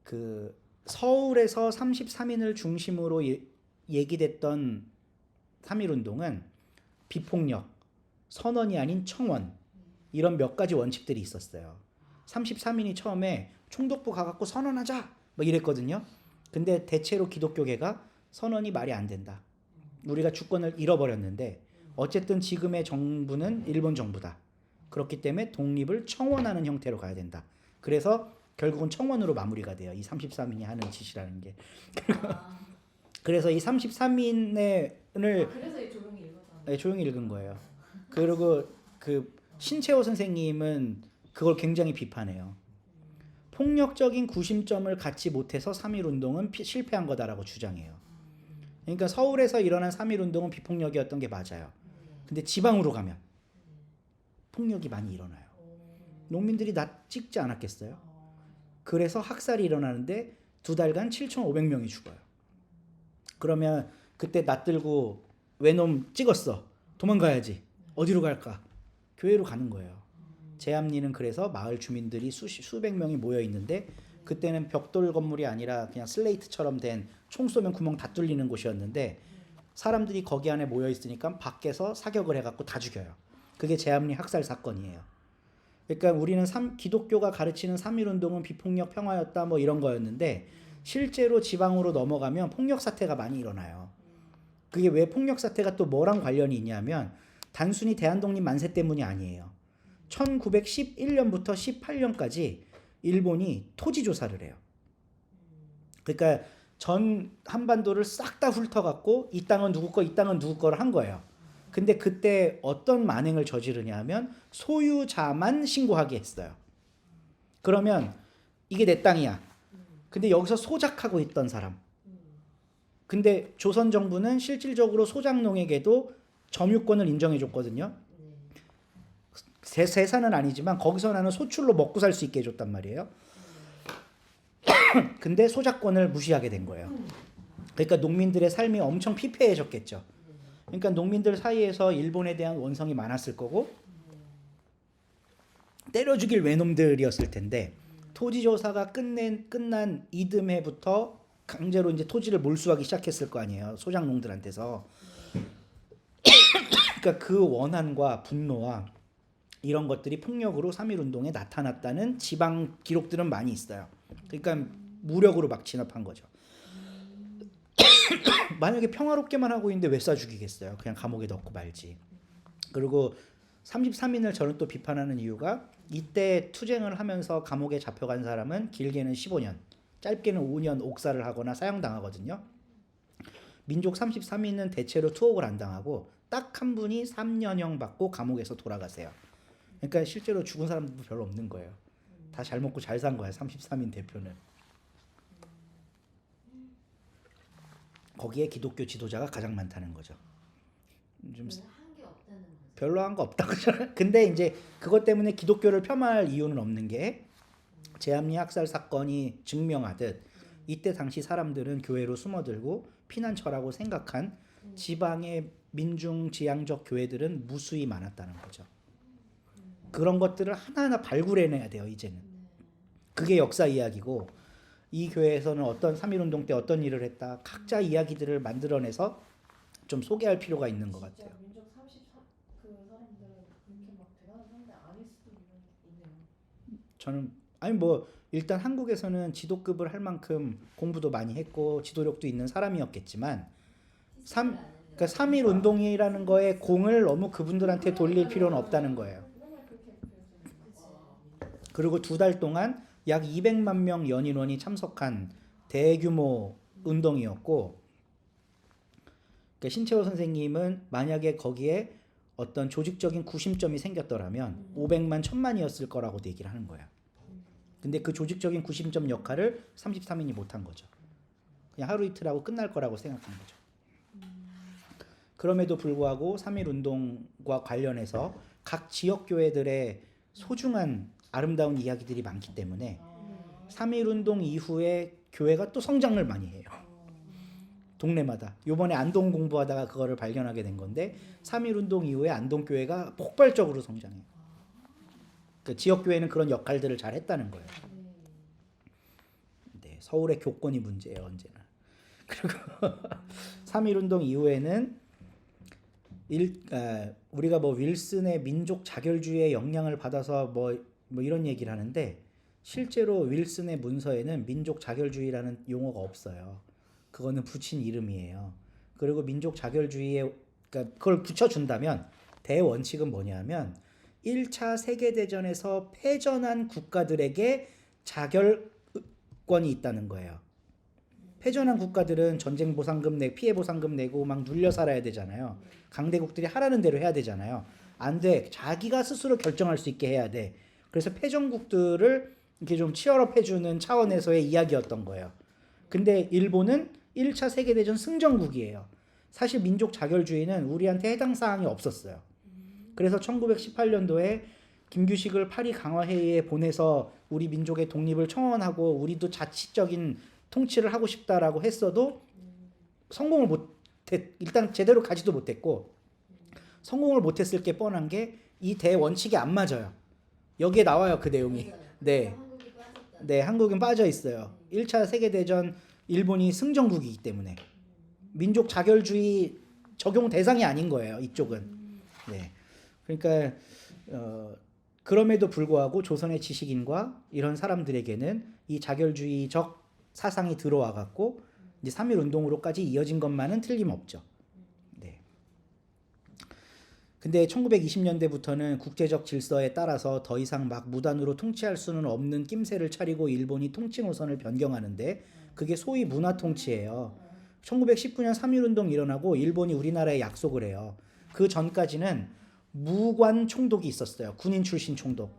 그 서울에서 33인을 중심으로 얘기됐던 3.1운동은 비폭력, 선언이 아닌 청원 이런 몇 가지 원칙들이 있었어요. 33인이 처음에 총독부 가갖고 선언하자 뭐 이랬거든요. 근데 대체로 기독교계가 선언이 말이 안 된다. 우리가 주권을 잃어버렸는데 어쨌든 지금의 정부는 일본 정부다. 그렇기 때문에 독립을 청원하는 형태로 가야 된다. 그래서 결국은 청원으로 마무리가 돼요. 이 33인이 하는 짓이라는 게. 그래서 이 33인을 그래서 이 조용히 읽었다. 네, 조용히 읽은 거예요. 그리고 그 신채호 선생님은 그걸 굉장히 비판해요. 폭력적인 구심점을 갖지 못해서 3.1운동은 실패한 거다라고 주장해요. 그러니까 서울에서 일어난 3.1운동은 비폭력이었던 게 맞아요. 근데 지방으로 가면 폭력이 많이 일어나요. 농민들이 낯 찍지 않았겠어요? 그래서 학살이 일어나는데 2달간 7,500명이 죽어요. 그러면 그때 낯들고 외놈 찍었어. 도망가야지. 어디로 갈까? 교회로 가는 거예요. 제암리는 그래서 마을 주민들이 수백 명이 모여 있는데 그때는 벽돌 건물이 아니라 그냥 슬레이트처럼 된 총 쏘면 구멍 다 뚫리는 곳이었는데 사람들이 거기 안에 모여 있으니까 밖에서 사격을 해갖고 다 죽여요. 그게 제암리 학살 사건이에요. 그러니까 우리는 기독교가 가르치는 3.1운동은 비폭력 평화였다 뭐 이런 거였는데 실제로 지방으로 넘어가면 폭력 사태가 많이 일어나요. 그게 왜 폭력 사태가 또 뭐랑 관련이 있냐면 단순히 대한독립 만세 때문이 아니에요. 1911년부터 18년까지 일본이 토지 조사를 해요. 그러니까 전 한반도를 싹 다 훑어갖고 이 땅은 누구 거, 이 땅은 누구 거를 한 거예요. 근데 그때 어떤 만행을 저지르냐 하면 소유자만 신고하게 했어요. 그러면 이게 내 땅이야. 근데 여기서 소작하고 있던 사람. 근데 조선 정부는 실질적으로 소작농에게도 점유권을 인정해 줬거든요. 세산은 아니지만 거기서 나는 소출로 먹고 살 수 있게 해줬단 말이에요. 근데 소작권을 무시하게 된 거예요. 그러니까 농민들의 삶이 엄청 피폐해졌겠죠. 그러니까 농민들 사이에서 일본에 대한 원성이 많았을 거고 때려 죽일 외놈들이었을 텐데 토지조사가 끝난 이듬해부터 강제로 이제 토지를 몰수하기 시작했을 거 아니에요. 소작농들한테서. 그러니까 그 원한과 분노와 이런 것들이 폭력으로 3.1운동에 나타났다는 지방 기록들은 많이 있어요. 그러니까 무력으로 막 진압한 거죠. 만약에 평화롭게만 하고 있는데 왜 쏴 죽이겠어요? 그냥 감옥에 넣고 말지. 그리고 33인을 저는 또 비판하는 이유가 이때 투쟁을 하면서 감옥에 잡혀간 사람은 길게는 15년, 짧게는 5년 옥살을 하거나 사형당하거든요. 민족 33인은 대체로 투옥을 안 당하고 딱 한 분이 3년형 받고 감옥에서 돌아가세요. 그러니까 실제로 죽은 사람도 별로 없는 거예요. 다 잘 먹고 잘 산 거야. 33인 대표는. 거기에 기독교 지도자가 가장 많다는 거죠. 좀 한 게 없다는 거죠. 별로 한 거 없다고 저는. 근데 이제 그것 때문에 기독교를 폄하할 이유는 없는 게 제암리 학살 사건이 증명하듯 이때 당시 사람들은 교회로 숨어들고 피난처라고 생각한 지방의 민중지향적 교회들은 무수히 많았다는 거죠. 그런 것들을 하나하나 발굴해내야 돼요. 이제는. 그게 역사 이야기고 이 교회에서는 어떤 3.1운동 때 어떤 일을 했다. 각자 이야기들을 만들어내서 좀 소개할 필요가 있는 것 같아요. 진짜 민족 34 그 사람들은 그렇게 막 대단한 사람들 아닐 수도 있네요. 저는 아니 뭐 일단 한국에서는 지도급을 할 만큼 공부도 많이 했고 지도력도 있는 사람이었겠지만 그러니까 3.1 운동이라는 거에 공을 너무 그분들한테 돌릴 필요는 없다는 거예요. 그리고 2달 동안 약 200만 명 연인원이 참석한 대규모 운동이었고 그러니까 신채호 선생님은 만약에 거기에 어떤 조직적인 구심점이 생겼더라면 500만 1000만이었을 거라고도 얘기를 하는 거야. 근데 그 조직적인 구심점 역할을 33인이 못한 거죠. 그냥 하루 이틀 하고 끝날 거라고 생각한 거죠. 그럼에도 불구하고 3.1 운동과 관련해서 각 지역 교회들의 소중한 아름다운 이야기들이 많기 때문에 3.1 운동 이후에 교회가 또 성장을 많이 해요. 동네마다. 요번에 안동 공부하다가 그거를 발견하게 된 건데 3.1 운동 이후에 안동 교회가 폭발적으로 성장해요. 그 지역 교회는 그런 역할들을 잘 했다는 거예요. 네, 서울의 교권이 문제예요 언제나. 그리고 3.1운동 이후에는 우리가 뭐 윌슨의 민족 자결주의의 영향을 받아서 뭐 이런 얘기를 하는데 실제로 윌슨의 문서에는 민족 자결주의라는 용어가 없어요. 그거는 붙인 이름이에요. 그리고 민족 자결주의에 그러니까 그걸 붙여준다면 대원칙은 뭐냐면 1차 세계대전에서 패전한 국가들에게 자결권이 있다는 거예요. 패전한 국가들은 전쟁 보상금 피해 보상금 내고 막 눌려 살아야 되잖아요. 강대국들이 하라는 대로 해야 되잖아요. 안 돼. 자기가 스스로 결정할 수 있게 해야 돼. 그래서 패전국들을 이렇게 좀 치열업해주는 차원에서의 이야기였던 거예요. 근데 일본은 1차 세계대전 승전국이에요. 사실 민족 자결주의는 우리한테 해당 사항이 없었어요. 그래서 1918년도에 김규식을 파리 강화회의에 보내서 우리 민족의 독립을 청원하고 우리도 자치적인 통치를 하고 싶다라고 했어도 성공을 일단 제대로 가지도 못했고 성공을 못했을 게 뻔한 게 이 대원칙이 안 맞아요. 여기에 나와요 그 내용이. 네, 네, 한국은 빠져 있어요. 1차 세계대전 일본이 승전국이기 때문에 민족 자결주의 적용 대상이 아닌 거예요. 이쪽은. 네, 그러니까 그럼에도 불구하고 조선의 지식인과 이런 사람들에게는 이 자결주의적 사상이 들어와 갖고 이제 3.1 운동으로까지 이어진 것만은 틀림없죠. 네. 근데 1920년대부터는 국제적 질서에 따라서 더 이상 막 무단으로 통치할 수는 없는 낌새를 차리고 일본이 통치 노선을 변경하는데 그게 소위 문화 통치예요. 1919년 3.1 운동 일어나고 일본이 우리나라에 약속을 해요. 그 전까지는 무관 총독이 있었어요. 군인 출신 총독.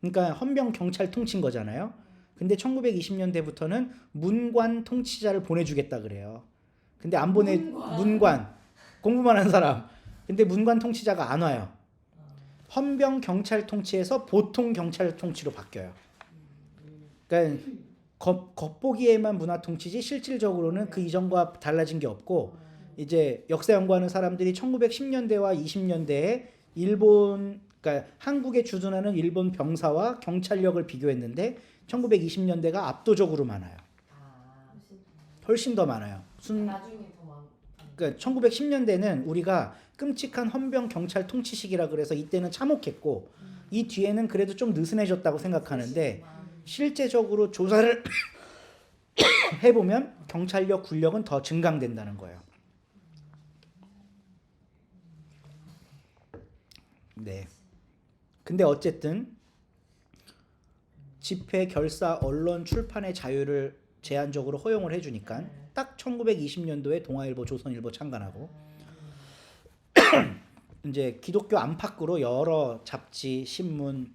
그러니까 헌병 경찰 통치인 거잖아요. 근데 1920년대부터는 문관 통치자를 보내주겠다 그래요. 근데 안 보내 문관 공부만 한 사람. 근데 문관 통치자가 안 와요. 헌병 경찰 통치에서 보통 경찰 통치로 바뀌어요. 그러니까 겉보기에만 문화 통치지 실질적으로는 그 이전과 달라진 게 없고 이제 역사 연구하는 사람들이 1910년대와 20년대에 일본 그러니까 한국에 주둔하는 일본 병사와 경찰력을 비교했는데 1920년대가 압도적으로 많아요. 훨씬 더 많아요. 나중에 더 많. 그러니까 1910년대는 우리가 끔찍한 헌병 경찰 통치 시기라 그래서 이때는 참혹했고 이 뒤에는 그래도 좀 느슨해졌다고 생각하는데 실제적으로 조사를 해보면 경찰력 군력은 더 증강된다는 거예요. 네. 근데 어쨌든 집회, 결사, 언론, 출판의 자유를 제한적으로 허용을 해주니까 딱 1920년도에 동아일보, 조선일보 창간하고 이제 기독교 안팎으로 여러 잡지, 신문,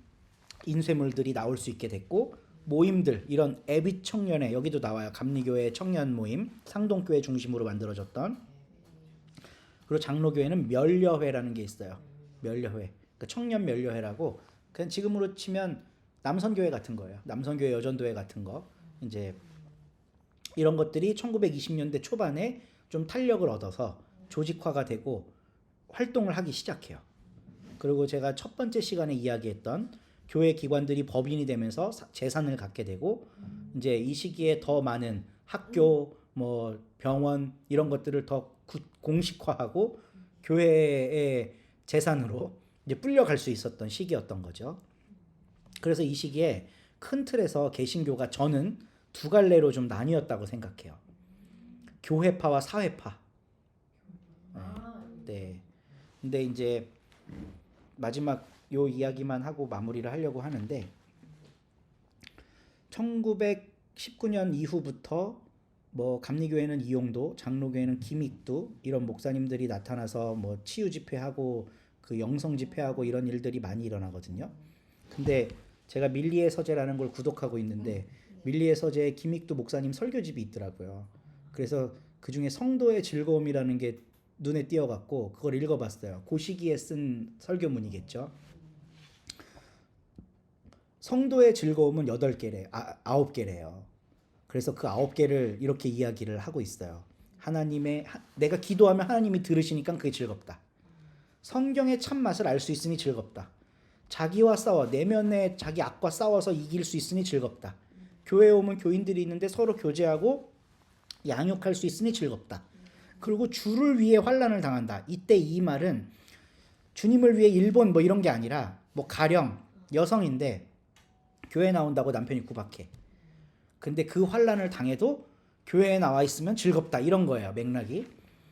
인쇄물들이 나올 수 있게 됐고 모임들 이런 애빗 청년회 여기도 나와요. 감리교회 청년 모임, 상동교회 중심으로 만들어졌던 그리고 장로교회는 멸려회라는 게 있어요. 멸려회, 그러니까 청년 멸려회라고 그냥 지금으로 치면 남선교회 같은 거예요. 남선교회 여전도회 같은 거 이제 이런 것들이 1920년대 초반에 좀 탄력을 얻어서 조직화가 되고 활동을 하기 시작해요. 그리고 제가 첫 번째 시간에 이야기했던 교회 기관들이 법인이 되면서 재산을 갖게 되고 이제 이 시기에 더 많은 학교, 뭐 병원 이런 것들을 더 공식화하고 교회의 재산으로 이제 불려갈 수 있었던 시기였던 거죠. 그래서 이 시기에 큰 틀에서 개신교가 저는 두 갈래로 좀 나뉘었다고 생각해요. 교회파와 사회파. 네. 근데 이제 마지막 요 이야기만 하고 마무리를 하려고 하는데 1919년 이후부터 뭐 감리교회는 이용도, 장로교회는 김익두 이런 목사님들이 나타나서 뭐 치유 집회하고 그 영성 집회하고 이런 일들이 많이 일어나거든요. 근데 제가 밀리의 서재라는 걸 구독하고 있는데 밀리의 서재에 김익두 목사님 설교집이 있더라고요. 그래서 그 중에 성도의 즐거움이라는 게 눈에 띄어갖고 그걸 읽어봤어요. 그 시기에 쓴 설교문이겠죠. 성도의 즐거움은 8개래, 9개래요. 그래서 그 9개를 이렇게 이야기를 하고 있어요. 내가 기도하면 하나님이 들으시니까 그게 즐겁다. 성경의 참맛을 알 수 있으니 즐겁다. 자기와 싸워 내면에 자기 악과 싸워서 이길 수 있으니 즐겁다. 교회에 오면 교인들이 있는데 서로 교제하고 양육할 수 있으니 즐겁다. 그리고 주를 위해 환난을 당한다. 이때 이 말은 주님을 위해 일본 뭐 이런 게 아니라 뭐 가령 여성인데 교회 나온다고 남편이 구박해. 근데 그 환난을 당해도 교회에 나와 있으면 즐겁다. 이런 거예요. 맥락이.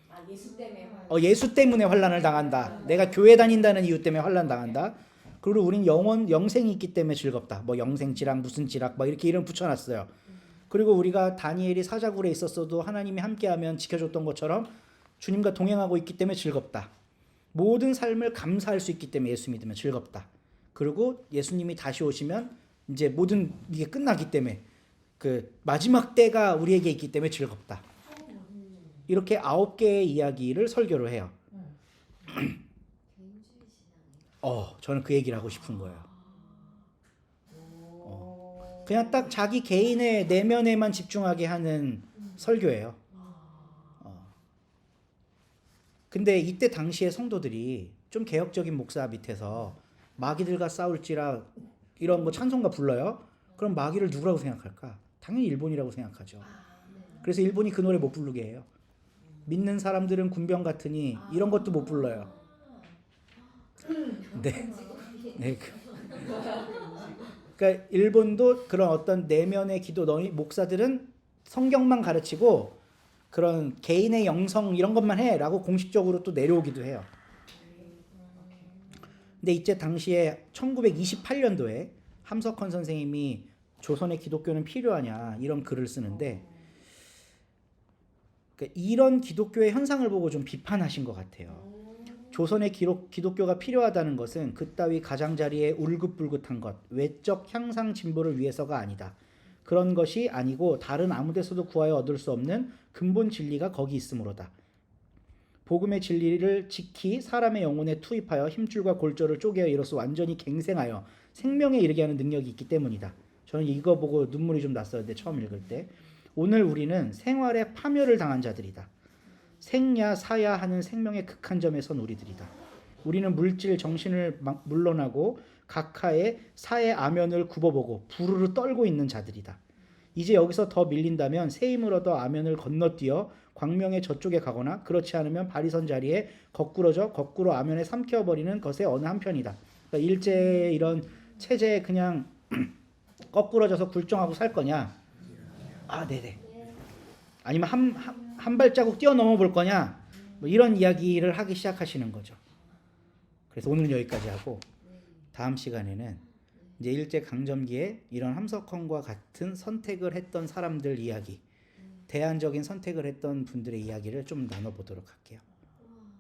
아 예수 때문에 예수 때문에 환난을 당한다. 내가 교회 다닌다는 이유 때문에 환난 당한다. 그리고 우린 영생이 있기 때문에 즐겁다. 뭐 영생지락 무슨 지락 뭐 이렇게 이름 붙여놨어요. 그리고 우리가 다니엘이 사자굴에 있었어도 하나님이 함께하면 지켜줬던 것처럼 주님과 동행하고 있기 때문에 즐겁다. 모든 삶을 감사할 수 있기 때문에 예수 믿으면 즐겁다. 그리고 예수님이 다시 오시면 이제 모든 이게 끝나기 때문에 그 마지막 때가 우리에게 있기 때문에 즐겁다. 이렇게 9개의 이야기를 설교를 해요. 개인주의 신앙이. 저는 그 얘기를 하고 싶은 거예요. 그냥 딱 자기 개인의 내면에만 집중하게 하는 설교예요. 근데 이때 당시의 성도들이 좀 개혁적인 목사 밑에서 마귀들과 싸울지라 이런 거 찬송가 불러요. 그럼 마귀를 누구라고 생각할까? 당연히 일본이라고 생각하죠. 그래서 일본이 그 노래 못 부르게 해요. 믿는 사람들은 군병 같으니 이런 것도 못 불러요. 네. 네. 그러니까 일본도 그런 어떤 내면의 기도, 너희 목사들은 성경만 가르치고 그런 개인의 영성 이런 것만 해라고 공식적으로 또 내려오기도 해요. 근데 이때 당시에 1928년도에 함석헌 선생님이 조선의 기독교는 필요하냐 이런 글을 쓰는데 그러니까 이런 진보교의 현상을 보고 좀 비판하신 것 같아요. 조선의 기독교가 필요하다는 것은 그따위 가장자리에 울긋불긋한 것, 외적 향상 진보를 위해서가 아니다. 그런 것이 아니고 다른 아무 데서도 구하여 얻을 수 없는 근본 진리가 거기 있으므로다. 복음의 진리를 지키 사람의 영혼에 투입하여 힘줄과 골절을 쪼개어 이로써 완전히 갱생하여 생명에 이르게 하는 능력이 있기 때문이다. 저는 이거 보고 눈물이 좀 났었는데 처음 읽을 때 오늘 우리는 생활에 파멸을 당한 자들이다. 생야 사야 하는 생명의 극한 점에 선 우리들이다. 우리는 물질 정신을 물러나고 각하의 사의 아면을 굽어보고 부르르 떨고 있는 자들이다. 이제 여기서 더 밀린다면 새 힘을 얻어 아면을 건너뛰어 광명의 저쪽에 가거나 그렇지 않으면 발이 선 자리에 거꾸러져 거꾸로 아면에 삼켜버리는 것의 어느 한편이다. 그러니까 일제의 이런 체제에 그냥 거꾸러져서 굴종하고 살 거냐? 네네. 아니면 한 발자국 뛰어넘어 볼 거냐? 뭐 이런 이야기를 하기 시작하시는 거죠. 그래서 오늘 여기까지 하고 다음 시간에는 이제 일제 강점기에 이런 함석헌과 같은 선택을 했던 사람들 이야기, 대안적인 선택을 했던 분들의 이야기를 좀 나눠보도록 할게요.